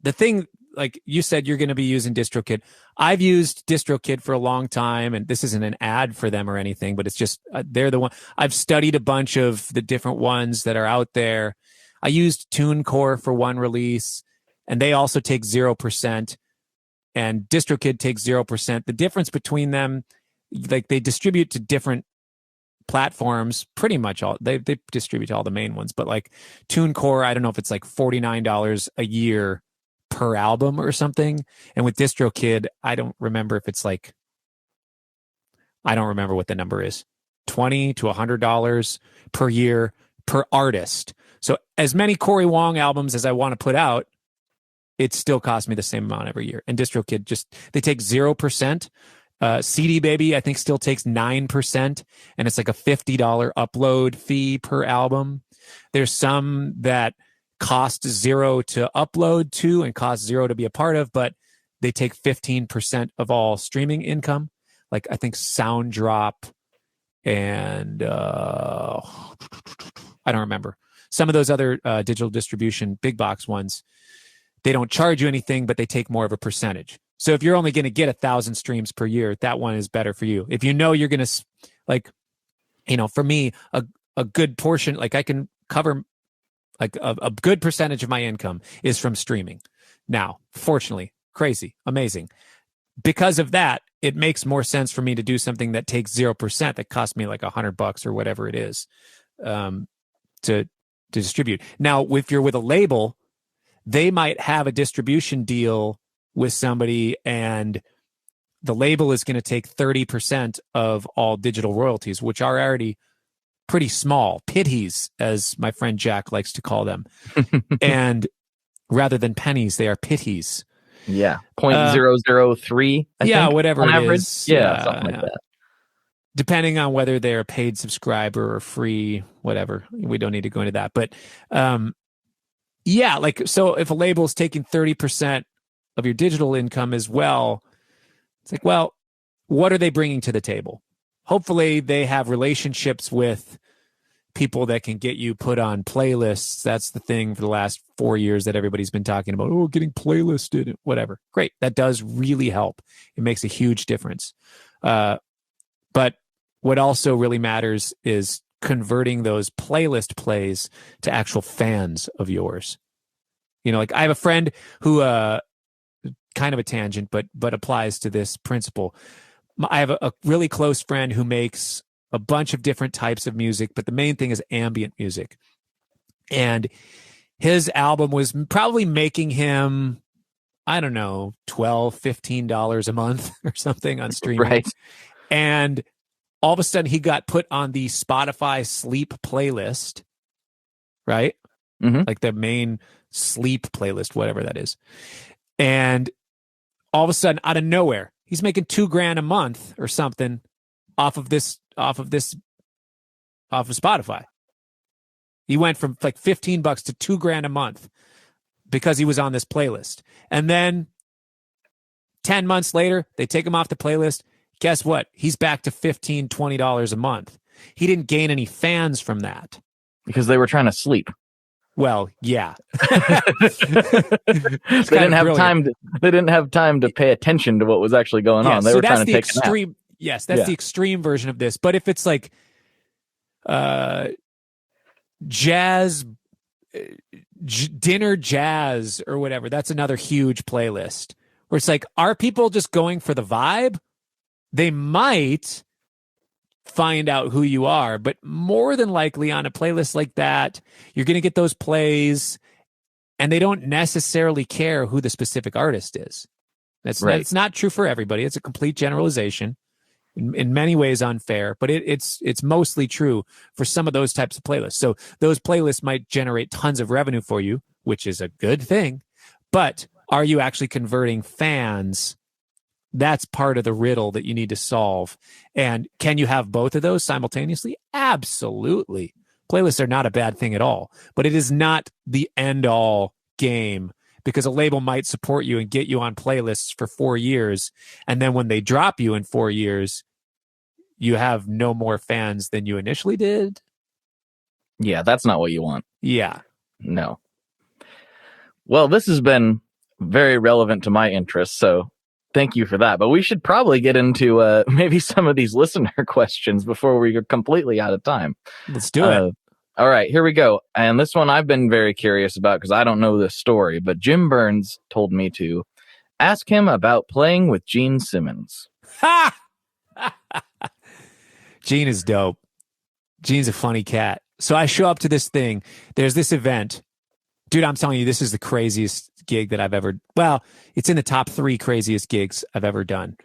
the thing, like you said, you're going to be using DistroKid. I've used DistroKid for a long time, and this isn't an ad for them or anything, but it's just, they're the one. I've studied a bunch of the different ones that are out there. I used TuneCore for one release, and they also take 0%, and DistroKid takes 0%. The difference between them, like they distribute to different platforms, pretty much all, they distribute to all the main ones, but like TuneCore, I don't know if it's like $49 a year per album or something. And with DistroKid, I don't remember if it's like, I don't remember what the number is, $20 to $100 per year per artist. So as many Cory Wong albums as I want to put out, it still costs me the same amount every year. And DistroKid they take 0%. CD Baby, I think, still takes 9%, and it's like a $50 upload fee per album. There's some that cost $0 to upload to and cost $0 to be a part of, but they take 15% of all streaming income. Like I think Sounddrop and I don't remember. Some of those other digital distribution big box ones, they don't charge you anything, but they take more of a percentage. So if you're only going to get 1,000 streams per year, that one is better for you. If you know you're going to, like, for me, a good portion, like I can cover like a good percentage of my income is from streaming. Now, fortunately, crazy, amazing. Because of that, it makes more sense for me to do something that takes 0%, that costs me like $100 or whatever it is to distribute. Now, if you're with a label, they might have a distribution deal with somebody, and the label is going to take 30% of all digital royalties, which are already pretty small, pitties, as my friend Jack likes to call them. And rather than pennies, they are pitties. Yeah, 0.003. I think, whatever on it average. is. Yeah, something like that. Depending on whether they're a paid subscriber or free, whatever. We don't need to go into that. But so if a label is taking 30% of your digital income as well, it's like, well, what are they bringing to the table? Hopefully they have relationships with people that can get you put on playlists. That's the thing for the last 4 years that everybody's been talking about. Oh, getting playlisted, whatever. Great. That does really help. It makes a huge difference. But what also really matters is converting those playlist plays to actual fans of yours. Like I have a friend who, kind of a tangent, but applies to this principle. I have a really close friend who makes a bunch of different types of music, but the main thing is ambient music. And his album was probably making him, I don't know, $12, $15 a month or something on streaming. Right. And all of a sudden he got put on the Spotify sleep playlist, right? Mm-hmm. Like the main sleep playlist, whatever that is. And all of a sudden, out of nowhere, he's making $2,000 a month or something off of Spotify. He went from like $15 to $2,000 a month because he was on this playlist. And then 10 months later, they take him off the playlist. Guess what? He's back to $15, $20 a month. He didn't gain any fans from that. Because they were trying to sleep. Well, yeah. They didn't have time. They didn't have time to pay attention to what was actually going on. They were trying to take a nap. Yes, that's the extreme version of this. But if it's like jazz, dinner jazz or whatever, that's another huge playlist where it's like, are people just going for the vibe? They might find out who you are, but more than likely on a playlist like that, you're going to get those plays, and they don't necessarily care who the specific artist is. That's right. It's not true for everybody. It's a complete generalization, in many ways unfair, but it's mostly true for some of those types of playlists. So those playlists might generate tons of revenue for you, which is a good thing, but are you actually converting fans? That's part of the riddle that you need to solve. And can you have both of those simultaneously? Absolutely. Playlists are not a bad thing at all, but it is not the end-all game, because a label might support you and get you on playlists for 4 years, and then when they drop you in 4 years, you have no more fans than you initially did. Yeah, that's not what you want. Yeah. No. Well, this has been very relevant to my interests, so thank you for that. But we should probably get into maybe some of these listener questions before we are completely out of time. Let's do it. All right, here we go. And this one I've been very curious about because I don't know this story, but Jim Burns told me to ask him about playing with Gene Simmons. Ha! Gene is dope. Gene's a funny cat. So I show up to this thing. There's this event. Dude, I'm telling you, this is the craziest gig that I've ever... Well, it's in the top 3 craziest gigs I've ever done.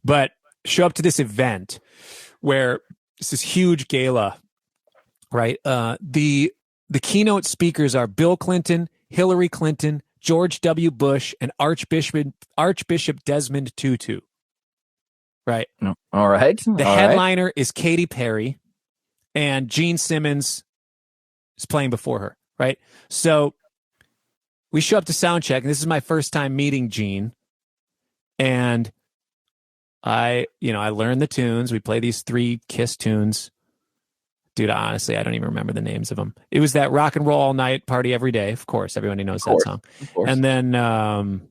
But show up to this event where it's this huge gala, right? The keynote speakers are Bill Clinton, Hillary Clinton, George W. Bush, and Archbishop Desmond Tutu. right? No. All right. The headliner is Katy Perry, and Gene Simmons is playing before her, right? So we show up to sound check, and this is my first time meeting Gene, and I learned the tunes. We play these 3 Kiss tunes. Dude, honestly, I don't even remember the names of them. It was that Rock and Roll All Night, Party Every Day. Of course, everybody knows that song. Of course. And then,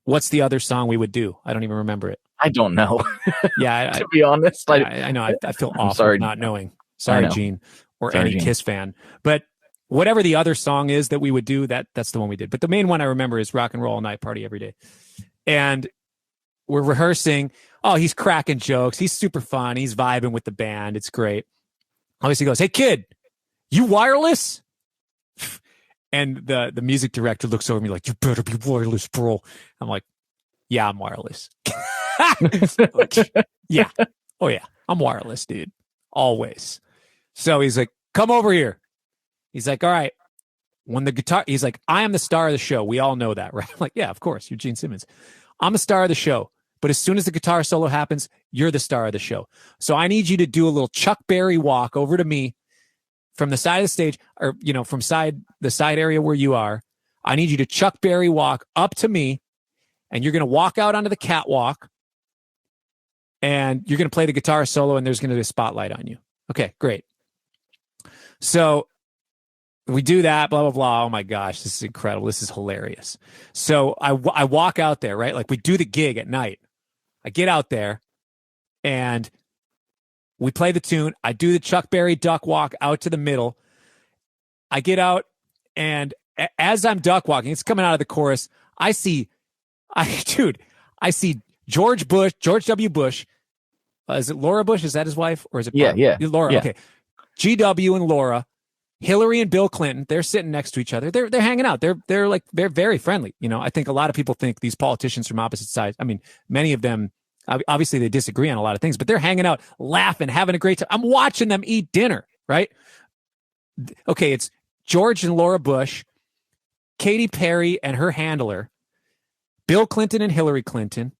what's the other song we would do? I don't even remember it. I don't know. Yeah, to be honest, I know. I feel awful not knowing. Sorry, Gene, or any Gene. Kiss fan. But whatever the other song is that we would do, that's the one we did. But the main one I remember is Rock and Roll All Night, Party Every Day. And we're rehearsing. Oh, he's cracking jokes. He's super fun. He's vibing with the band. It's great. Always he goes, "Hey kid, you wireless?" And the music director looks over at me like, "You better be wireless, bro." I'm like, "Yeah, I'm wireless." Like, yeah. Oh yeah, I'm wireless, dude. Always. So he's like, "Come over here." He's like, "All right." When the guitar, he's like, "I am the star of the show." We all know that, right? I'm like, "Yeah, of course. You're Gene Simmons. I'm the star of the show. But as soon as the guitar solo happens, you're the star of the show. So I need you to do a little Chuck Berry walk over to me from the side of the stage, or, from the side area where you are. I need you to Chuck Berry walk up to me, and you're going to walk out onto the catwalk, and you're going to play the guitar solo, and there's going to be a spotlight on you." Okay, great. So we do that, blah, blah, blah. Oh my gosh, this is incredible. This is hilarious. So I walk out there, right? Like we do the gig at night. I get out there and we play the tune. I do the Chuck Berry duck walk out to the middle. I get out, and as I'm duck walking, it's coming out of the chorus. I see George W. Bush. Is it Laura Bush? Is that his wife? Or is it Yeah. Laura? Yeah. Okay. GW and Laura, Hillary and Bill Clinton, they're sitting next to each other. They're hanging out. They're very friendly. I think a lot of people think these politicians from opposite sides. I mean, many of them, obviously they disagree on a lot of things, but they're hanging out, laughing, having a great time. I'm watching them eat dinner, right? Okay, it's George and Laura Bush, Katy Perry and her handler, Bill Clinton and Hillary Clinton,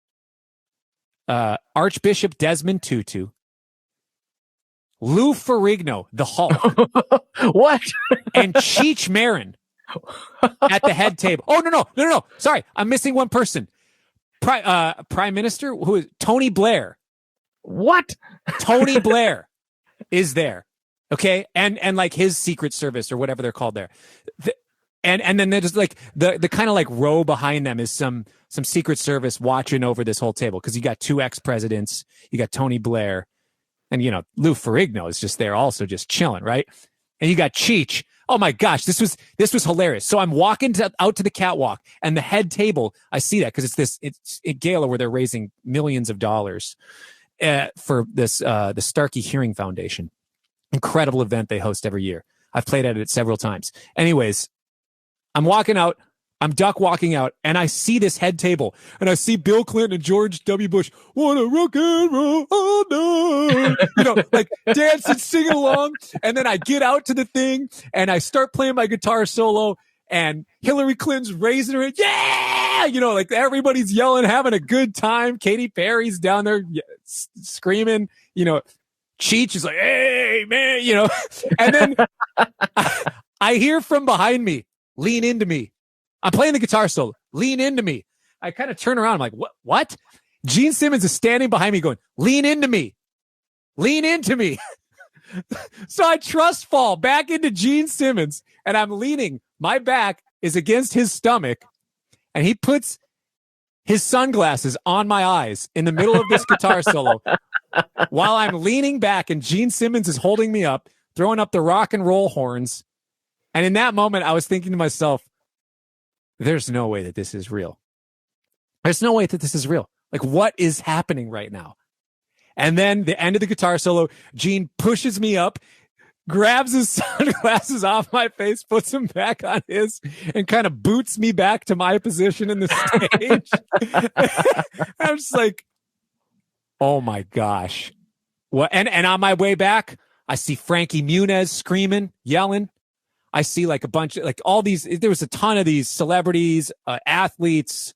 Archbishop Desmond Tutu, Lou Ferrigno, the Hulk. What? And Cheech Marin at the head table. Oh, no. Sorry, I'm missing one person. Prime Minister, who is Tony Blair. What? Tony Blair is there. Okay. And like his Secret Service or whatever they're called there. And then there's like the kind of like row behind them is some Secret Service watching over this whole table. Cause you got 2 ex-presidents, you got Tony Blair, and Lou Ferrigno is just there also just chilling. Right. And you got Cheech. Oh my gosh, this was hilarious. So I'm walking out to the catwalk, and the head table, I see that because it's a gala where they're raising millions of dollars for this the Starkey Hearing Foundation. Incredible event they host every year. I've played at it several times. Anyways, I'm walking out. I'm duck walking out, and I see this head table, and I see Bill Clinton and George W. Bush, "Wanna rock and roll all night," like dancing, singing along. And then I get out to the thing, and I start playing my guitar solo, and Hillary Clinton's raising her hand, "Yeah!" Like everybody's yelling, having a good time. Katy Perry's down there screaming, Cheech is like, "Hey, man," and then I hear from behind me, "Lean into me." I'm playing the guitar solo. "Lean into me." I kind of turn around. I'm like, what? Gene Simmons is standing behind me going, "Lean into me. Lean into me." So I trust fall back into Gene Simmons, and I'm leaning. My back is against his stomach, and he puts his sunglasses on my eyes in the middle of this guitar solo while I'm leaning back, and Gene Simmons is holding me up, throwing up the rock and roll horns. And in that moment, I was thinking to myself, there's no way that this is real. There's no way that this is real. Like, what is happening right now? And then the end of the guitar solo, Gene pushes me up, grabs his sunglasses off my face, puts them back on his, and kind of boots me back to my position in the stage. I'm just like, oh my gosh. What? And on my way back, I see Frankie Muniz screaming, yelling. I see like a bunch of like all these, there was a ton of these celebrities, athletes.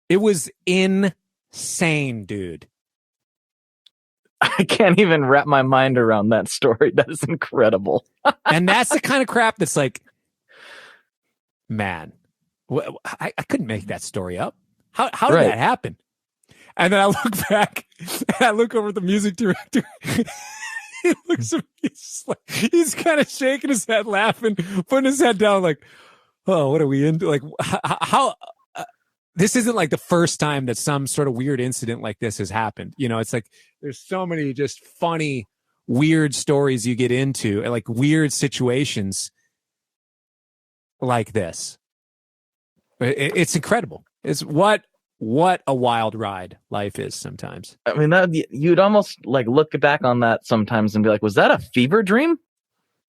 It was insane. Insane, dude. I can't even wrap my mind around that story. That is incredible. And that's the kind of crap that's like, man, I couldn't make that story up. How did Right. that happen? And then I look back and I look over at the music director. He looks at me, he's kind of shaking his head, laughing, putting his head down, like, oh, what are we into? Like, how this isn't like the first time that some sort of weird incident like this has happened. You know, it's like there's so many just funny, weird stories you get into, and like weird situations like this. It's incredible. It's what a wild ride life is sometimes. I mean, you'd almost like look back on that sometimes and be like, was that a fever dream?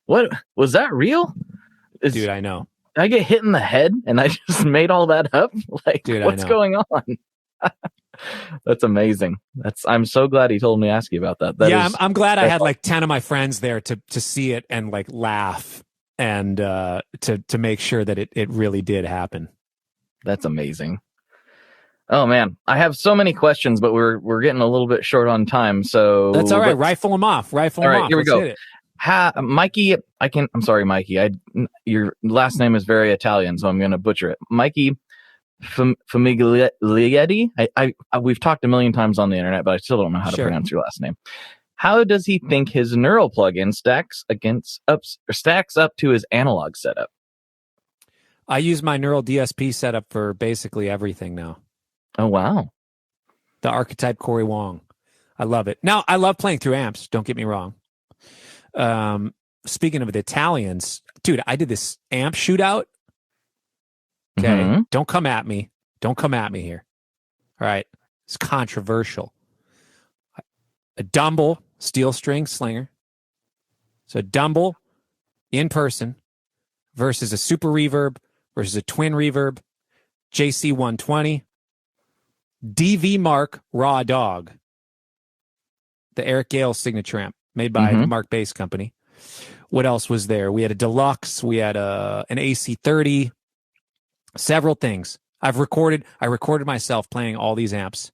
What was that real? Dude, I know. Did I get hit in the head and I just made all that up? Like, dude, what's going on? That's amazing. I'm so glad he told me to ask you about that. I'm glad I had like 10 of my friends there to see it and like laugh and to make sure that it really did happen. That's amazing. Oh man, I have so many questions, but we're getting a little bit short on time. So that's all right. Rifle them off. All right, here we go. Mikey, I'm sorry, Mikey. Your last name is very Italian, so I'm going to butcher it. Mikey Famiglietti. We've talked a million times on the internet, but I still don't know how to pronounce your last name. How does he think his neural plugin stacks up to his analog setup? I use my neural DSP setup for basically everything now. Oh wow, the archetype Cory Wong. I love it. Now I love playing through amps. Don't get me wrong. Speaking of the Italians, dude, I did this amp shootout. Okay. Don't come at me here. All right. It's controversial. A Dumble steel string slinger. So Dumble in person versus a super reverb versus a twin reverb, JC 120, DV Mark Raw Dog, the Eric Gale signature amp made by the Mark Bass Company. What else was there? We had a Deluxe. We had an AC30. Several things. I recorded myself playing all these amps.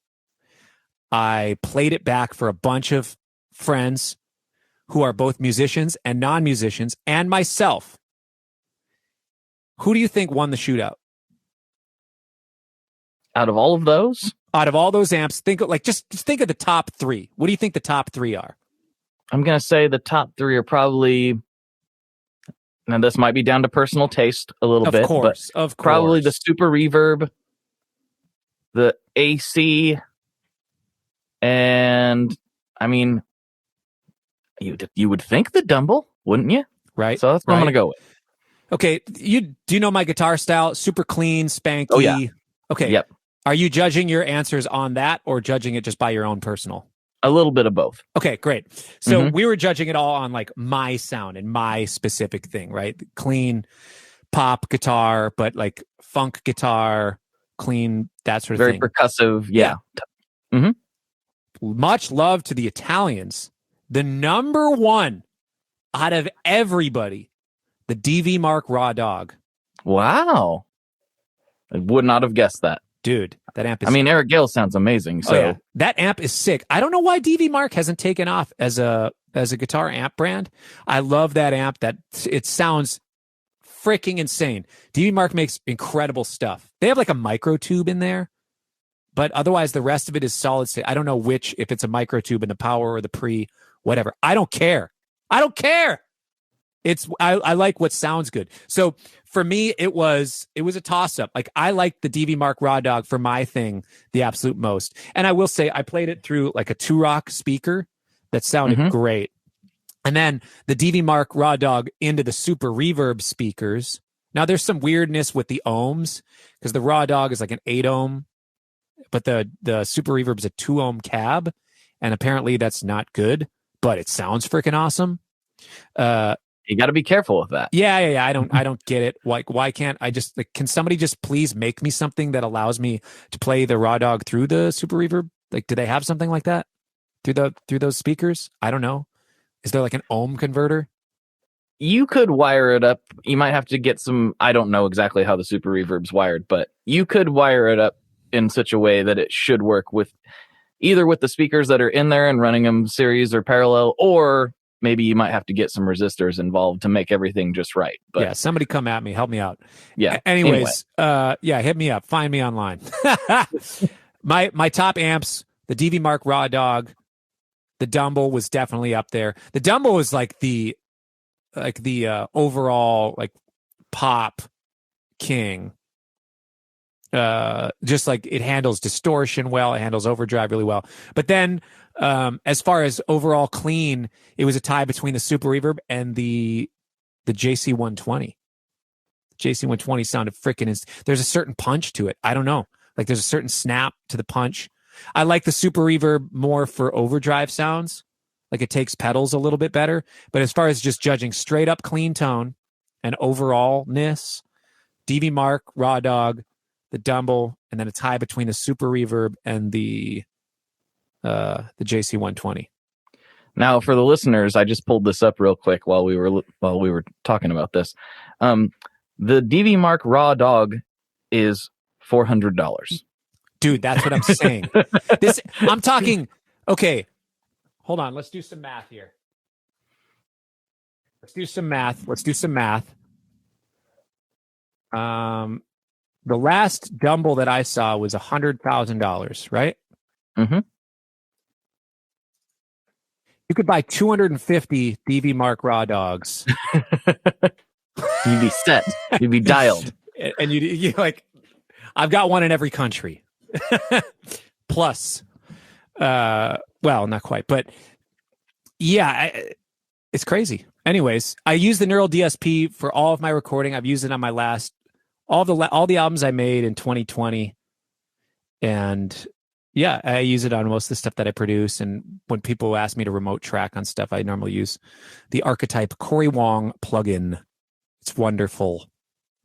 I played it back for a bunch of friends who are both musicians and non-musicians and myself. Who do you think won the shootout? Out of all of those? Out of all those amps, just think of the top three. What do you think the top three are? I'm going to say the top three are probably, now this might be down to personal taste a little bit, but of course. Probably the Super Reverb, the AC, and I mean, you would think the Dumble, wouldn't you? Right. So that's what I'm going to go with. Okay. Do you know my guitar style? Super clean, spanky. Oh, yeah. Okay. Yep. Are you judging your answers on that or judging it just by your own personal? A little bit of both. Okay, great. So we were judging it all on like my sound and my specific thing, right? Clean pop guitar, but like funk guitar, clean, that sort of Very thing. Very percussive. Yeah. Much love to the Italians. The number one out of everybody, the DV Mark Raw Dog. Wow. I would not have guessed that. Dude, that amp is... I mean, Eric Gale sounds amazing. So yeah. That amp is sick. I don't know why DV Mark hasn't taken off as a guitar amp brand. I love that amp. That it sounds freaking insane. DV Mark makes incredible stuff. They have like a micro tube in there, but otherwise the rest of it is solid state. I don't know if it's a micro tube in the power or the pre, whatever. I don't care. I like what sounds good. So for me, it was a toss-up. Like I like the DV Mark Raw Dog for my thing the absolute most. And I will say I played it through like a 2-rock speaker that sounded great. And then the DV Mark Raw Dog into the super reverb speakers. Now there's some weirdness with the ohms because the Raw Dog is like an 8 ohm, but the super reverb is a 2 ohm cab. And apparently that's not good, but it sounds freaking awesome. You got to be careful with that. Yeah. I don't get it. Why can't I just can somebody just please make me something that allows me to play the Raw Dog through the super reverb? Like, do they have something like that through those speakers? I don't know. Is there like an ohm converter? You could wire it up. You might have to get some. I don't know exactly how the super reverb's wired, but you could wire it up in such a way that it should work with either with the speakers that are in there and running them series or parallel, or maybe you might have to get some resistors involved to make everything just right. But yeah, somebody come at me, help me out. yeah. Anyways, yeah, hit me up, find me online. my top amps, the DV Mark Raw Dog, the Dumble was definitely up there. The Dumble is like the overall like pop king. Just like it handles distortion well, it handles overdrive really well. But then as far as overall clean, it was a tie between the Super Reverb and the JC120. JC120 sounded freaking there's a certain punch to it. I don't know. Like there's a certain snap to the punch. I like the Super Reverb more for overdrive sounds. Like it takes pedals a little bit better. But as far as just judging straight up clean tone and overallness, DV Mark, Raw Dog, the Dumble, and then a tie between the Super Reverb and the JC120. Now, for the listeners, I just pulled this up real quick while we were talking about this. The DV Mark Raw Dog is $400. Dude, that's what I'm saying. I'm talking. Okay, hold on. Let's do some math here. Let's do some math. The last Dumble that I saw was $100,000, right? Mm-hmm. You could buy 250 DV Mark Raw Dogs. You'd be set. You'd be dialed. And you like, I've got one in every country. Plus, well, not quite, but yeah, it's crazy. Anyways, I use the Neural DSP for all of my recording. I've used it on my all the albums I made in 2020, and yeah, I use it on most of the stuff that I produce. And when people ask me to remote track on stuff, I normally use the Archetype Cory Wong plugin. It's wonderful.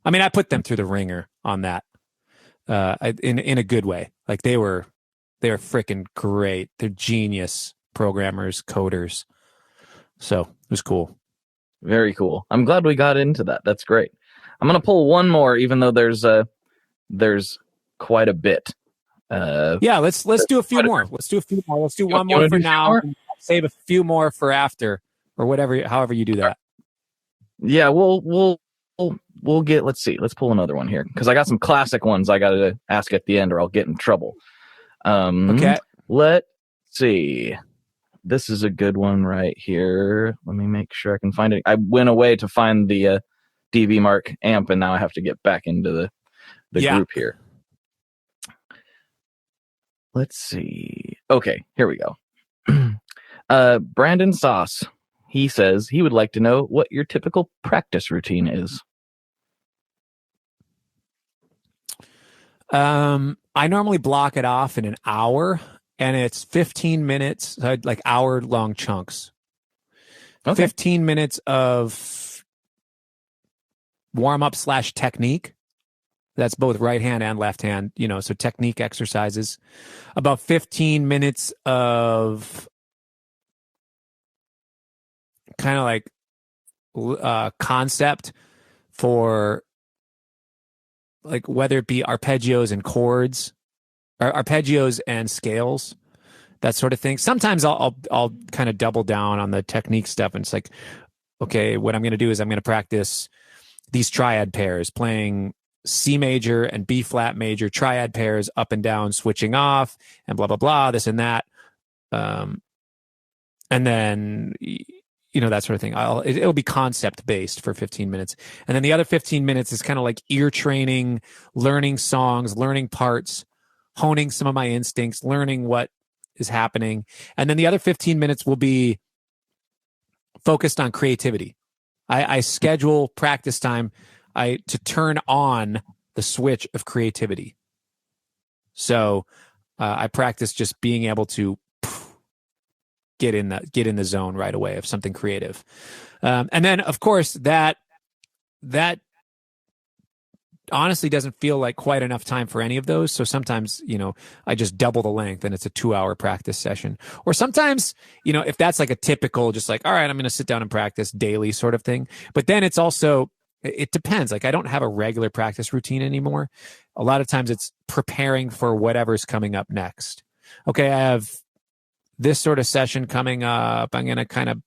I mean, I put them through the ringer on that, in a good way. Like they were freaking great. They're genius programmers, coders. So it was cool. Very cool. I'm glad we got into that. That's great. I'm gonna pull one more, even though there's quite a bit. Yeah, let's do a few more. Let's do a few more. Let's do one more for now. Save a few more for after, or whatever. However you do that. Yeah, we'll get. Let's see. Let's pull another one here because I got some classic ones I got to ask at the end, or I'll get in trouble. Okay. Let's see. This is a good one right here. Let me make sure I can find it. I went away to find the DV Mark amp, and now I have to get back into the group here. Let's see. Okay, here we go. Brandon Sauce. He says he would like to know what your typical practice routine is. I normally block it off in an hour, and it's 15 minutes, like hour-long chunks. Okay. 15 minutes of warm-up / technique. That's both right hand and left hand, so technique exercises. About 15 minutes of kind of like concept for like whether it be arpeggios and chords, or arpeggios and scales, that sort of thing. Sometimes I'll kind of double down on the technique stuff, and it's like, okay, what I'm going to do is I'm going to practice these triad pairs, playing C major and B flat major triad pairs up and down, switching off, and blah blah blah, this and that, and then that sort of thing. It'll be concept based for 15 minutes, and then the other 15 minutes is kind of like ear training, learning songs, learning parts, honing some of my instincts, learning what is happening, and then the other 15 minutes will be focused on creativity. I schedule practice time to turn on the switch of creativity. So I practice just being able to get in the zone right away of something creative. And then of course that honestly doesn't feel like quite enough time for any of those. So sometimes, I just double the length and it's a 2-hour practice session. Or sometimes, if that's like a typical, just like, all right, I'm going to sit down and practice daily sort of thing. But then it's it depends. Like I don't have a regular practice routine anymore. A lot of times it's preparing for whatever's coming up next. Okay, I have this sort of session coming up. I'm going to kind of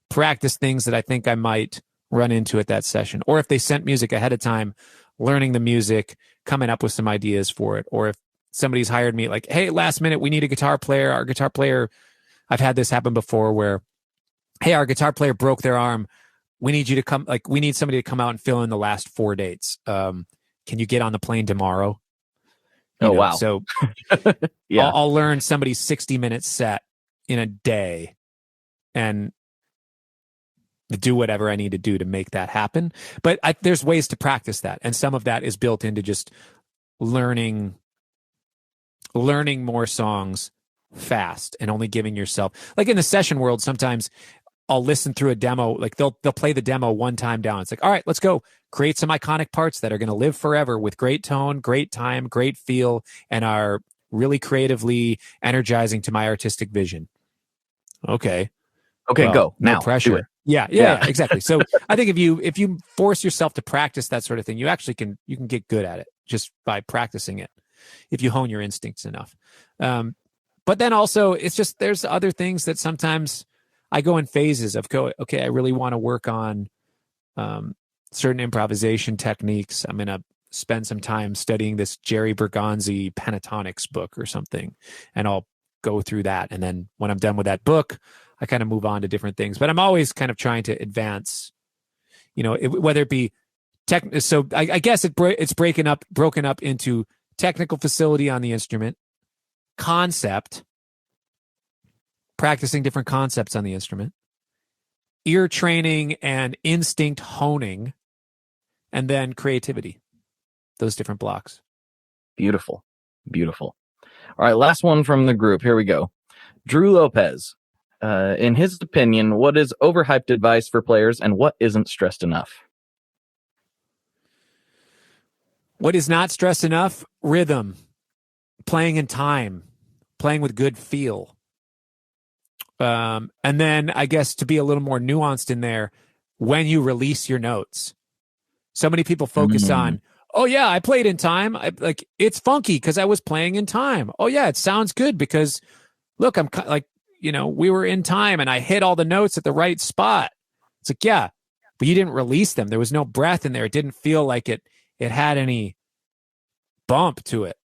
practice things that I think I might run into at that session. Or if they sent music ahead of time, learning the music, coming up with some ideas for it. Or if somebody's hired me like, hey, last minute, we need a guitar player. Our guitar player, I've had this happen before where, hey, our guitar player broke their arm. We need you to come, like, we need somebody to come out and fill in the last 4 dates. Can you get on the plane tomorrow? Wow. So yeah. I'll learn somebody's 60-minute set in a day and do whatever I need to do to make that happen. But there's ways to practice that. And some of that is built into just learning more songs fast and only giving yourself, like in the session world, sometimes I'll listen through a demo, like they'll play the demo one time down. It's like, all right, let's go create some iconic parts that are going to live forever with great tone, great time, great feel, and are really creatively energizing to my artistic vision. Okay, well, go no now. pressure. Yeah, exactly. So I think if you force yourself to practice that sort of thing, you actually can get good at it just by practicing it if you hone your instincts enough. But then also it's just there's other things that sometimes I go in phases of okay, I really want to work on certain improvisation techniques. I'm going to spend some time studying this Jerry Bergonzi pentatonics book or something, and I'll go through that. And then when I'm done with that book, I kind of move on to different things. But I'm always kind of trying to advance, whether it be tech. So I guess it's broken up into technical facility on the instrument, concept, practicing different concepts on the instrument, ear training and instinct honing, and then creativity. Those different blocks. Beautiful. All right, last one from the group. Here we go. Drew Lopez. In his opinion, what is overhyped advice for players and what isn't stressed enough? What is not stressed enough? Rhythm, playing in time, playing with good feel. And then I guess to be a little more nuanced in there, when you release your notes. So many people focus on, oh yeah, I played in time. It's funky because I was playing in time. Oh yeah, it sounds good because look, I'm like, we were in time and I hit all the notes at the right spot. It's like, yeah, but you didn't release them. There was no breath in there. It didn't feel like it had any bump to it,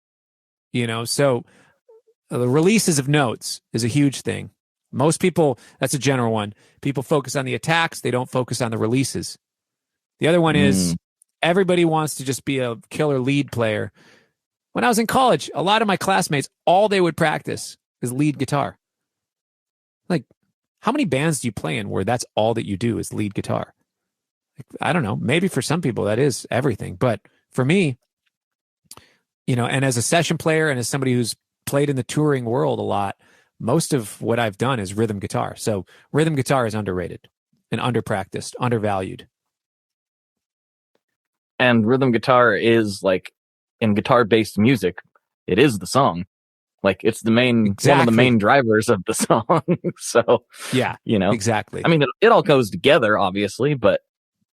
So the releases of notes is a huge thing. Most people, that's a general one. People focus on the attacks. They don't focus on the releases. The other one is everybody wants to just be a killer lead player. When I was in college, a lot of my classmates, all they would practice is lead guitar. Like, how many bands do you play in where that's all that you do is lead guitar? I don't know. Maybe for some people that is everything. But for me, and as a session player and as somebody who's played in the touring world a lot, most of what I've done is rhythm guitar. So rhythm guitar is underrated and underpracticed, undervalued. And rhythm guitar is like in guitar-based music, it is the song. Like it's the main one of the main drivers of the song. So yeah, exactly. I mean, it all goes together, obviously, but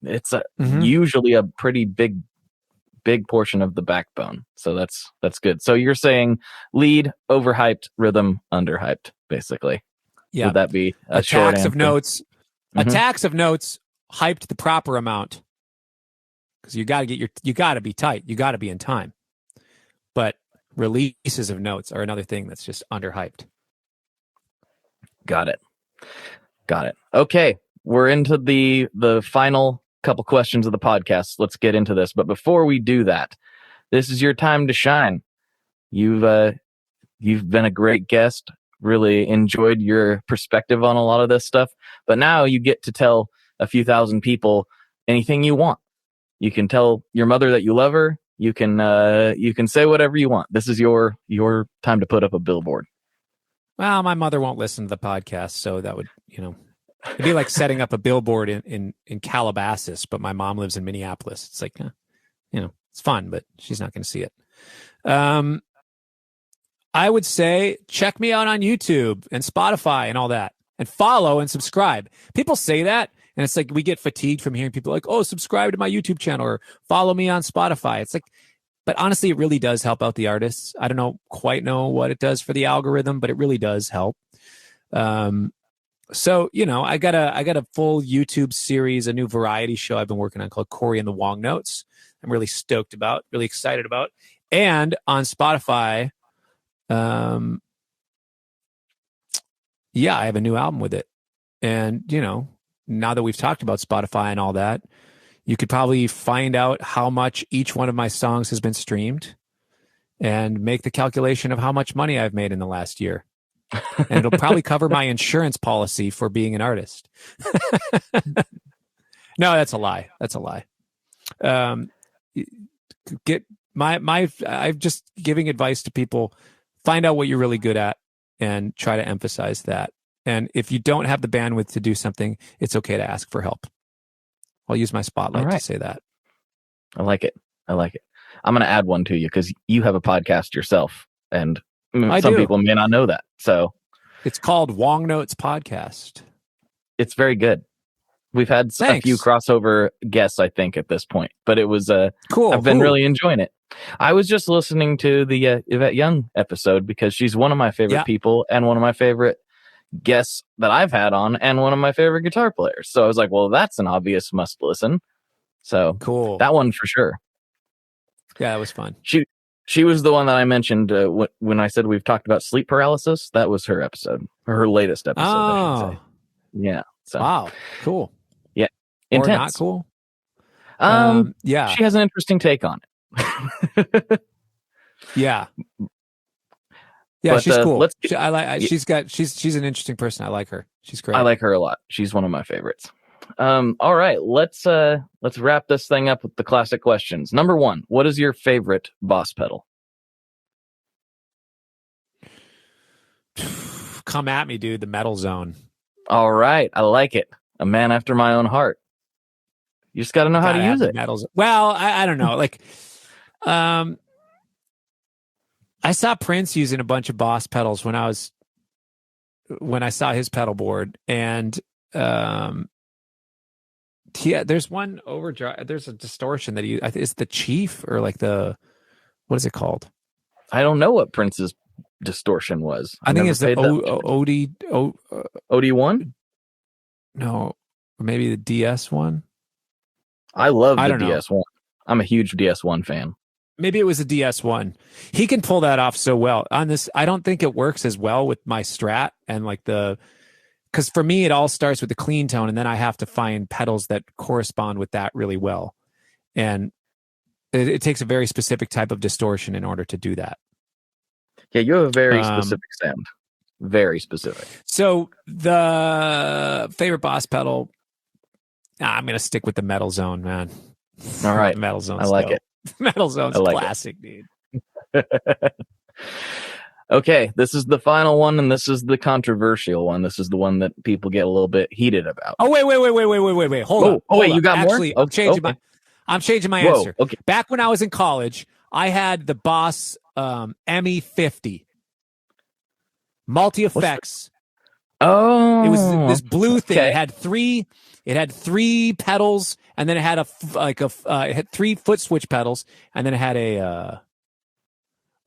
it's usually a pretty big portion of the backbone. So that's good. So you're saying lead overhyped, rhythm underhyped, basically. Yeah. Would that be a short answer? Attacks of notes hyped the proper amount. Because you got to be tight. You got to be in time. But releases of notes are another thing that's just underhyped. Got it. Okay. We're into the final couple questions of the podcast. Let's get into this. But before we do that, this is your time to shine. You've been a great guest. Really enjoyed your perspective on a lot of this stuff. But now you get to tell a few thousand people anything you want. You can tell your mother that you love her. You can say whatever you want. This is your time to put up a billboard. Well, my mother won't listen to the podcast, so that would, it'd be like setting up a billboard in Calabasas, but my mom lives in Minneapolis. It's like, it's fun, but she's not going to see it. I would say check me out on YouTube and Spotify and all that, and follow and subscribe. People say that, And it's like we get fatigued from hearing people like, oh, subscribe to my YouTube channel or follow me on Spotify. It's like, but honestly, it really does help out the artists. I don't quite know what it does for the algorithm, but it really does help. So, I got a full YouTube series, a new variety show I've been working on called Cory and the Wong Notes. I'm really stoked about, really excited about. And on Spotify, I have a new album with it. And, now that we've talked about Spotify and all that, you could probably find out how much each one of my songs has been streamed and make the calculation of how much money I've made in the last year. And it'll probably cover my insurance policy for being an artist. No, that's a lie. That's a lie. I'm just giving advice to people. Find out what you're really good at and try to emphasize that. And if you don't have the bandwidth to do something, it's okay to ask for help. I'll use my spotlight to say that. I like it. I'm going to add one to you because you have a podcast yourself, and some people may not know that. So it's called Wong Notes Podcast. It's very good. We've had a few crossover guests, I think, at this point, but it was cool. I've been really enjoying it. I was just listening to the Yvette Young episode because she's one of my favorite people and one of my favorite guests that I've had on and one of my favorite guitar players. So I was like, well, that's an obvious must listen. So cool. That one for sure. Yeah, that was fun. She was the one that I mentioned when I said we've talked about sleep paralysis. That was her episode, or her latest episode, I should say. Yeah. So. Wow. Cool. Yeah. Intense. Or not cool? Yeah. She has an interesting take on it. Yeah. Yeah, but, she's cool. She's an interesting person. I like her. She's great. I like her a lot. She's one of my favorites. All right, let's wrap this thing up with the classic questions. Number 1, what is your favorite Boss pedal? Come at me, dude. The Metal Zone. All right, I like it. A man after my own heart. You just got to know how to use it. Well, I don't know. Like, I saw Prince using a bunch of Boss pedals when I saw his pedal board, and there's one overdrive. There's a distortion that is the Chief or like what is it called? I don't know what Prince's distortion was. I think it's the OD1. No, or maybe the DS1. I love the DS1. I'm a huge DS1 fan. Maybe it was a DS1. He can pull that off so well. On this, I don't think it works as well with my Strat and like because for me, it all starts with the clean tone, and then I have to find pedals that correspond with that really well. And it takes a very specific type of distortion in order to do that. Yeah, you have a very specific sound. Very specific. So the favorite Boss pedal, I'm going to stick with the Metal Zone, man. All right. Metal Zone. I like it. Metal Zone's classic, dude. Okay, this is the final one, and this is the controversial one. This is the one that people get a little bit heated about. Oh, wait. Hold on. Wait, you got Actually, more? I'm changing my answer. Okay. Back when I was in college, I had the Boss ME50. Multi-effects. Oh. It was this blue thing. Okay. It had three pedals, and then it had it had 3 foot switch pedals, and then it had a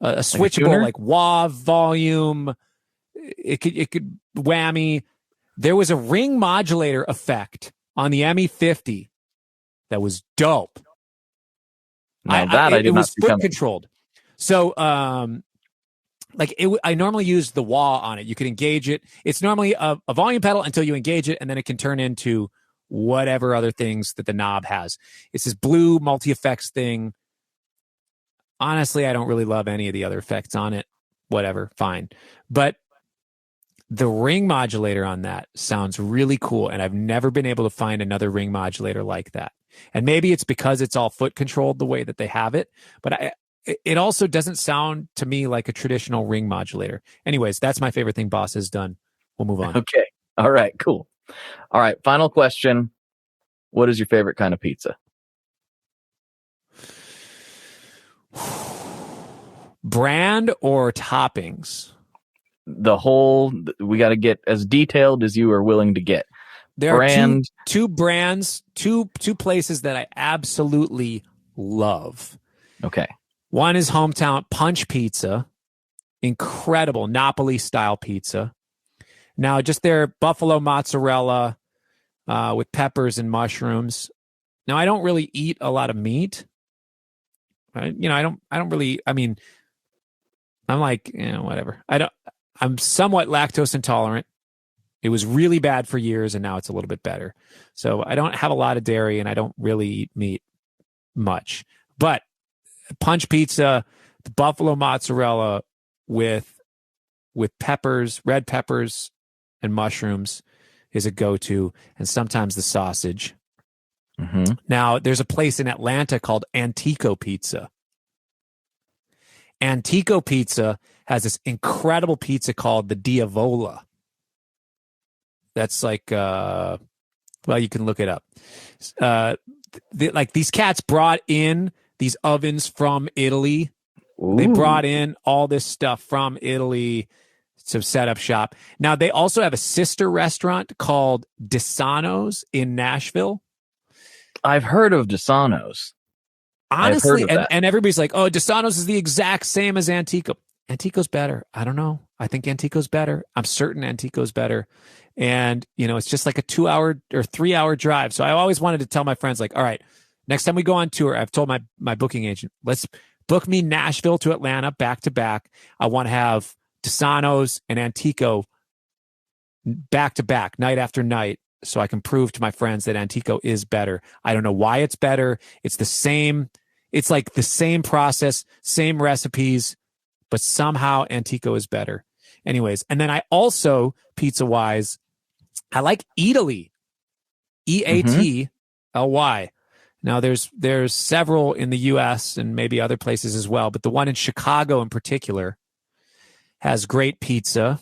switchable like wah, volume. It could whammy. There was a ring modulator effect on the ME50 that was dope. It was foot controlled. So I normally use the wah on it. You can engage it. It's normally a volume pedal until you engage it, and then it can turn into whatever other things that the knob has. It's this blue multi-effects thing. Honestly, I don't really love any of the other effects on it. Whatever, fine. But the ring modulator on that sounds really cool, and I've never been able to find another ring modulator like that. And maybe it's because it's all foot controlled the way that they have it, but it also doesn't sound to me like a traditional ring modulator. Anyways, that's my favorite thing Boss has done. We'll move on. Okay. All right, cool. All right, final question. What is your favorite kind of pizza? Brand or toppings? We got to get as detailed as you are willing to get. There brand. are two brands, two places that I absolutely love. Okay. One is Hometown Punch Pizza, incredible Napoli style pizza. Now, just their buffalo mozzarella with peppers and mushrooms. Now, I don't really eat a lot of meat. I don't really. I mean, I'm like, whatever. I'm somewhat lactose intolerant. It was really bad for years, and now it's a little bit better. So I don't have a lot of dairy, and I don't really eat meat much. But Punch Pizza, the buffalo mozzarella with peppers, red peppers, and mushrooms is a go-to, and sometimes the sausage. Mm-hmm. Now, there's a place in Atlanta called Antico Pizza. Antico Pizza has this incredible pizza called the Diavola. That's like, well, you can look it up. Like these cats brought in these ovens from Italy. Ooh. They brought in all this stuff from Italy to set up shop. Now, they also have a sister restaurant called Desano's in Nashville. I've heard of Desano's. Honestly, and everybody's like, oh, Desano's is the exact same as Antico. Antico's better. I don't know. I think Antico's better. I'm certain Antico's better. And, it's just like a 2-hour or 3-hour drive. So I always wanted to tell my friends, like, all right, next time we go on tour, I've told my booking agent, let's book me Nashville to Atlanta back to back. I want to have Desano's and Antico back to back, night after night, so I can prove to my friends that Antico is better. I don't know why it's better. It's the same. It's like the same process, same recipes, but somehow Antico is better. Anyways, and then I also, pizza-wise, I like Eataly. Eatly. Now, there's several in the U.S. and maybe other places as well, but the one in Chicago in particular has great pizza.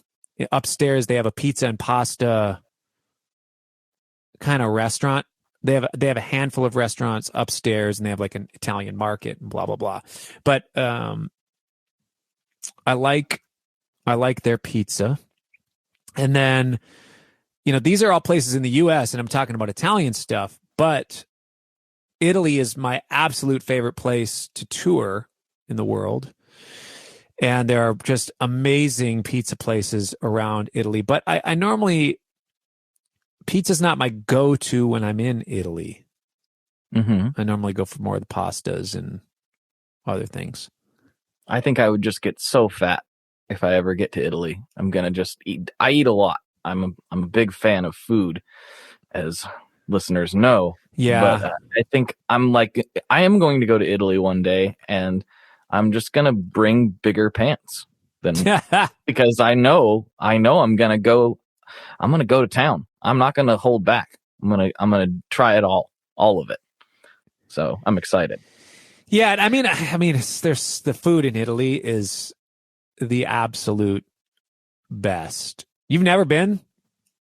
Upstairs, they have a pizza and pasta kind of restaurant. They have a handful of restaurants upstairs, and they have like an Italian market and blah blah blah. But I like their pizza. And then, these are all places in the U.S., and I'm talking about Italian stuff, but Italy is my absolute favorite place to tour in the world. And there are just amazing pizza places around Italy. But I normally, pizza's not my go-to when I'm in Italy. Mm-hmm. I normally go for more of the pastas and other things. I think I would just get so fat if I ever get to Italy. I'm going to just eat. I eat a lot. I'm a big fan of food, as listeners know. Yeah. But I think I am going to go to Italy one day, and I'm just going to bring bigger pants because I know I'm going to go to town. I'm not going to hold back. I'm going to try it all of it. So I'm excited. Yeah. I mean, there's the food in Italy is the absolute best. You've never been?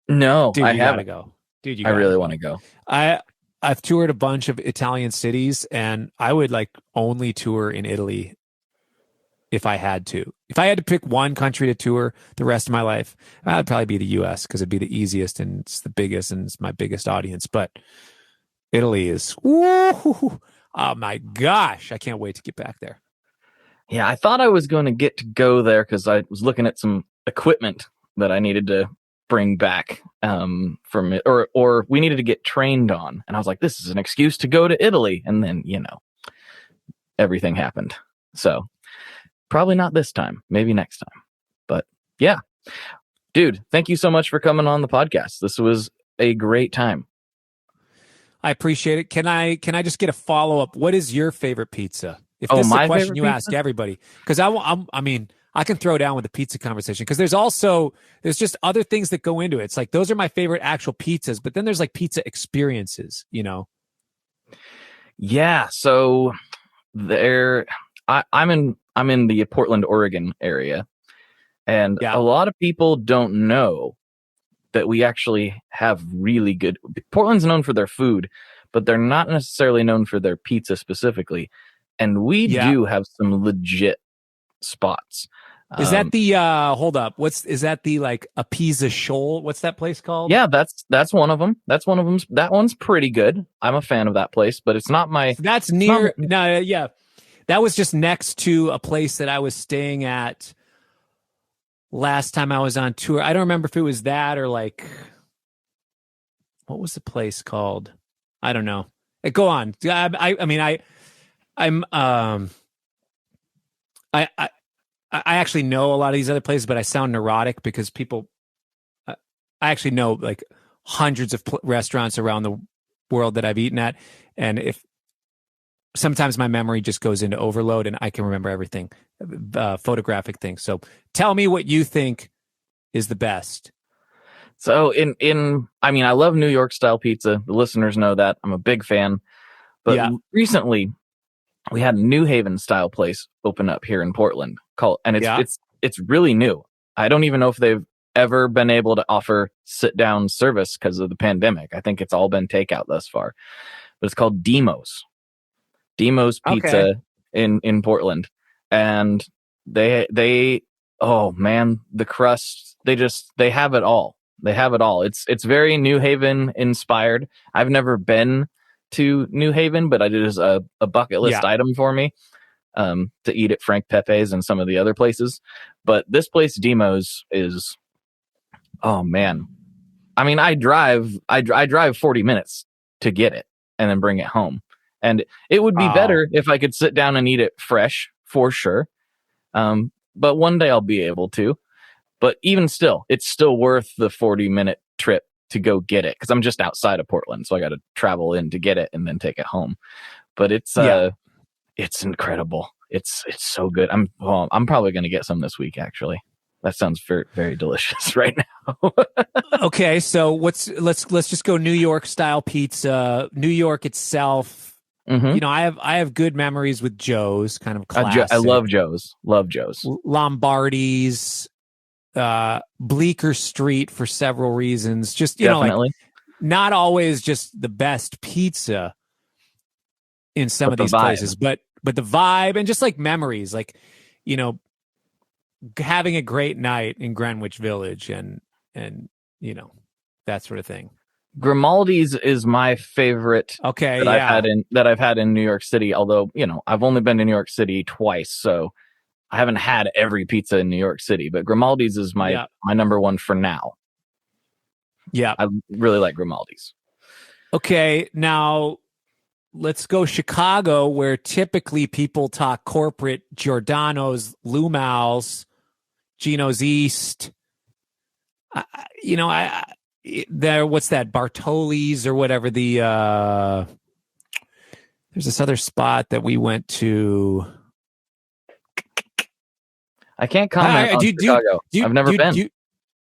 No, dude, I Gotta haven't. go. Dude, I really want to go. I've toured a bunch of Italian cities, and I would like only tour in Italy if I had to. If I had to pick one country to tour the rest of my life, I'd probably be the U.S. because it'd be the easiest and it's the biggest and it's my biggest audience. But Italy is, oh my gosh, I can't wait to get back there. Yeah, I thought I was going to get to go there because I was looking at some equipment that I needed to bring back from it, or we needed to get trained on. And I was like, this is an excuse to go to Italy. And then, everything happened. So probably not this time, maybe next time. But yeah, dude, thank you so much for coming on the podcast. This was a great time. I appreciate it. Can I just get a follow-up? What is your favorite pizza? If this is a question you ask everybody, because I can throw down with the pizza conversation because there's just other things that go into it. It's like, those are my favorite actual pizzas, but then there's like pizza experiences, Yeah. So I'm in the Portland, Oregon area, and a lot of people don't know that we actually have really good. Portland's known for their food, but they're not necessarily known for their pizza specifically. And we do have some legit spots. Is that the hold up? Is that the like a Pisa Shoal? What's that place called? Yeah, that's one of them. That's one of them. That one's pretty good. I'm a fan of that place, but it's not my. That's near. No, yeah, that was just next to a place that I was staying at last time I was on tour. I don't remember if it was that or like, what was the place called? I don't know. Go on. I mean, I'm I actually know a lot of these other places, but I sound neurotic because people. I actually know like hundreds of restaurants around the world that I've eaten at, and if sometimes my memory just goes into overload, and I can remember everything, photographic things. So tell me what you think is the best. So I mean, I love New York style pizza. The listeners know that. I'm a big fan. But recently we had a New Haven style place open up here in Portland and it's really new. I don't even know if they've ever been able to offer sit down service because of the pandemic. I think it's all been takeout thus far. But it's called Demos Pizza in Portland. And they oh man, the crust, they have it all. They have it all. It's very New Haven inspired. I've never been to New Haven, but it is a bucket list item for me to eat at Frank Pepe's and some of the other places. But this place, Demos, is, oh man. I mean, I drive 40 minutes to get it and then bring it home. And it would be better if I could sit down and eat it fresh, for sure. But one day I'll be able to. But even still, it's still worth the 40-minute trip to go get it because I'm just outside of Portland, so I got to travel in to get it and then take it home. But it's incredible. It's so good. I'm probably going to get some this week. Actually, that sounds very, very delicious right now. Okay, so let's just go New York style pizza. New York itself. Mm-hmm. You know, I have good memories with Joe's, kind of classic. I love Joe's. Lombardi's. Bleecker Street for several reasons. Just, you know, like not always just the best pizza in some of these places, but the vibe and just like memories, like, you know, having a great night in Greenwich Village and, you know, that sort of thing. Grimaldi's is my favorite. Okay. That I've had in New York City. Although, you know, I've only been to New York City twice. So I haven't had every pizza in New York City, but Grimaldi's is my number one for now. Yeah. I really like Grimaldi's. Okay. Now let's go Chicago, where typically people talk corporate: Giordano's, Lumau's, Gino's East. What's that? Bartoli's or whatever. There's this other spot that we went to. I can't comment on Chicago. I've never been.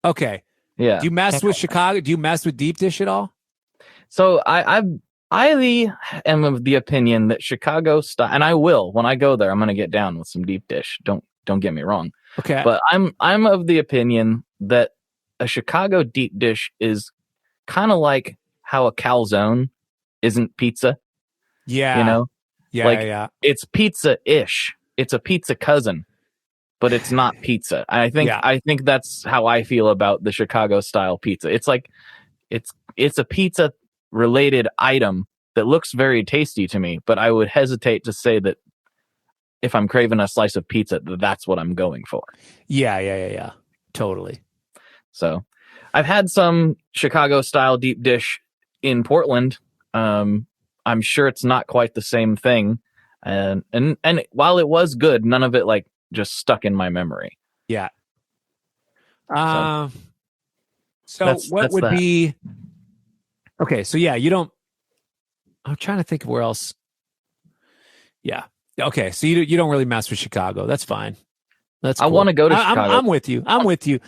Okay. Yeah. Do you mess with Chicago? Do you mess with deep dish at all? So I am of the opinion that Chicago style, and I will when I go there. I'm going to get down with some deep dish. Don't get me wrong. Okay. But I'm of the opinion that a Chicago deep dish is kind of like how a calzone isn't pizza. Yeah. You know. Yeah. It's pizza-ish. It's a pizza cousin. But it's not pizza. I think that's how I feel about the Chicago style pizza. It's like it's a pizza related item that looks very tasty to me, but I would hesitate to say that if I'm craving a slice of pizza, that's what I'm going for. Yeah. Totally. So, I've had some Chicago style deep dish in Portland. I'm sure it's not quite the same thing, and while it was good, none of it like just stuck in my memory. Yeah. So what would be okay? So yeah, you don't. I'm trying to think of where else. Yeah. Okay. So you don't really mess with Chicago. That's fine. That's. Cool. I want to go to Chicago. I'm with you.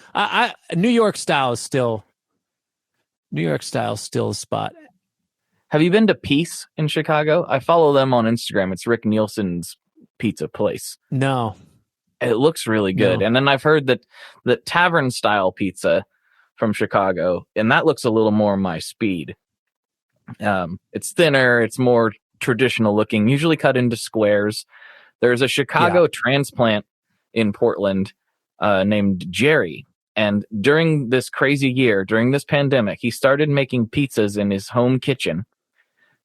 New York style is still a spot. Have you been to Peace in Chicago? I follow them on Instagram. It's Rick Nielsen's pizza place. No. It looks really good. No. And then I've heard that tavern style pizza from Chicago, and that looks a little more my speed. It's thinner, it's more traditional looking, usually cut into squares. There's a Chicago transplant in Portland named Jerry. And during this crazy year, during this pandemic, he started making pizzas in his home kitchen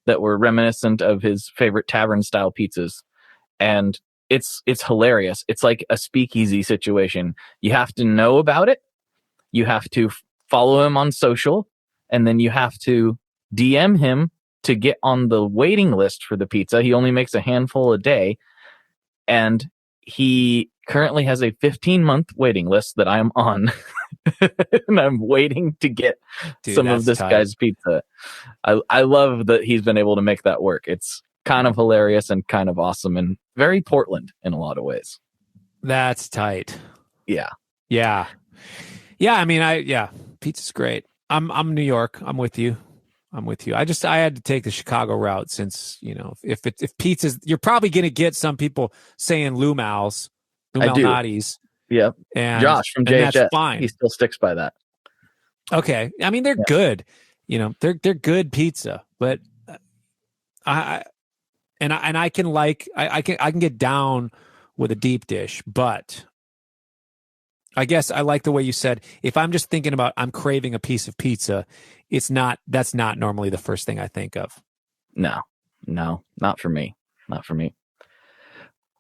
that were reminiscent of his favorite tavern style pizzas. And it's hilarious. It's like a speakeasy situation. You have to know about it. You have to follow him on social, and then you have to DM him to get on the waiting list for the pizza. He only makes a handful a day, and he currently has a 15-month waiting list that I'm on. And I'm waiting to get some of this guy's pizza. I love that he's been able to make that work. It's kind of hilarious and kind of awesome and very Portland in a lot of ways. That's tight. Yeah. Yeah. Yeah. I mean, pizza's great. I'm New York. I'm with you. I had to take the Chicago route since, if pizza's, you're probably going to get some people saying Lou Malnati's. Yeah. And Josh from JHS, that's fine. He still sticks by that. Okay. I mean, they're good. They're good pizza, but I can get down with a deep dish, but I guess I like the way you said, if I'm just thinking about I'm craving a piece of pizza, that's not normally the first thing I think of. No, not for me.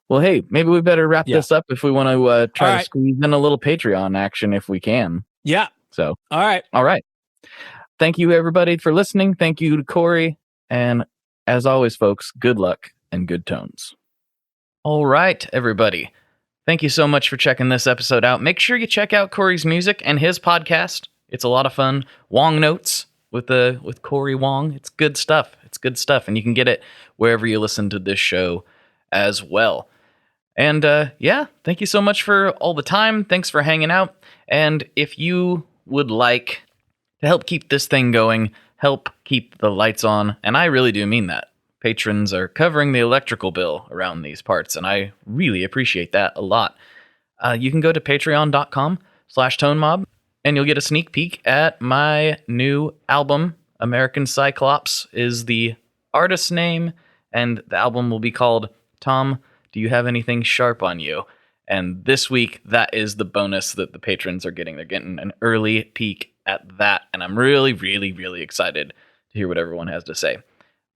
Well, hey, maybe we better wrap this up if we want to try to squeeze in a little Patreon action if we can. Yeah. So, all right. Thank you, everybody, for listening. Thank you to Cory. And as always, folks, good luck and good tones. All right, everybody. Thank you so much for checking this episode out. Make sure you check out Cory's music and his podcast. It's a lot of fun. Wong Notes with Cory Wong. It's good stuff. And you can get it wherever you listen to this show as well. And thank you so much for all the time. Thanks for hanging out. And if you would like to help keep this thing going, help keep the lights on, and I really do mean that. Patrons are covering the electrical bill around these parts, and I really appreciate that a lot. You can go to patreon.com/tonemob, and you'll get a sneak peek at my new album. American Cyclops is the artist's name, and the album will be called Tom, Do You Have Anything Sharp on You? And this week, that is the bonus that the patrons are getting. They're getting an early peek at that, and I'm really, really, really excited to hear what everyone has to say.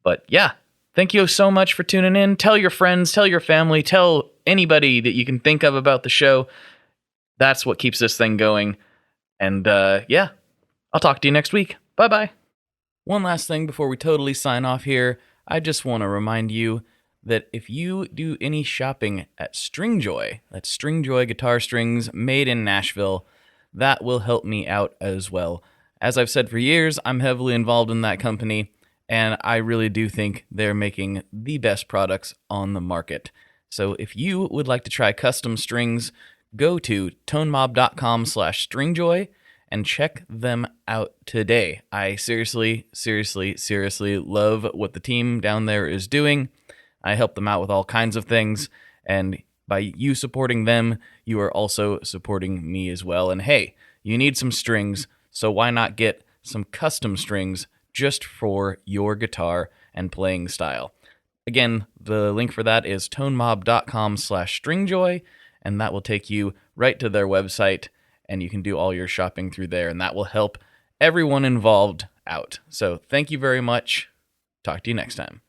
But yeah, thank you so much for tuning in. Tell your friends, tell your family, tell anybody that you can think of about the show. That's what keeps this thing going. And I'll talk to you next week. Bye-bye. One last thing before we totally sign off here. I just want to remind you that if you do any shopping at Stringjoy, that's Stringjoy guitar strings made in Nashville, that will help me out as well. As I've said for years, I'm heavily involved in that company, and I really do think they're making the best products on the market. So if you would like to try custom strings, go to tonemob.com/stringjoy and check them out today. I seriously love what the team down there is doing. I help them out with all kinds of things, and by you supporting them, you are also supporting me as well. And hey, you need some strings, so why not get some custom strings just for your guitar and playing style? Again, the link for that is tonemob.com/stringjoy, and that will take you right to their website, and you can do all your shopping through there, and that will help everyone involved out. So thank you very much. Talk to you next time.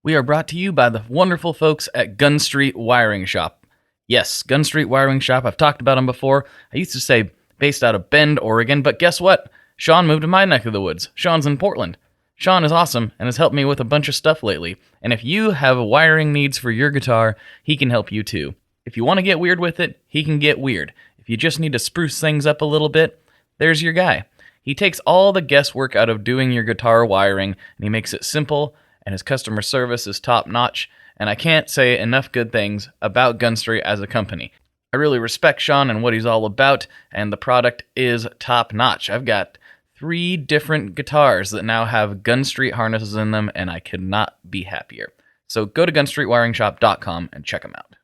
We are brought to you by the wonderful folks at Gun Street Wiring Shop. Yes, Gun Street Wiring Shop. I've talked about them before. I used to say based out of Bend, Oregon, but guess what? Sean moved to my neck of the woods. Sean's in Portland. Sean is awesome and has helped me with a bunch of stuff lately. And if you have wiring needs for your guitar, he can help you too. If you want to get weird with it, he can get weird. If you just need to spruce things up a little bit, there's your guy. He takes all the guesswork out of doing your guitar wiring, and he makes it simple, and his customer service is top-notch, and I can't say enough good things about Gun Street as a company. I really respect Sean and what he's all about, and the product is top-notch. I've got 3 different guitars that now have Gun Street harnesses in them, and I could not be happier. So go to gunstreetwiringshop.com and check them out.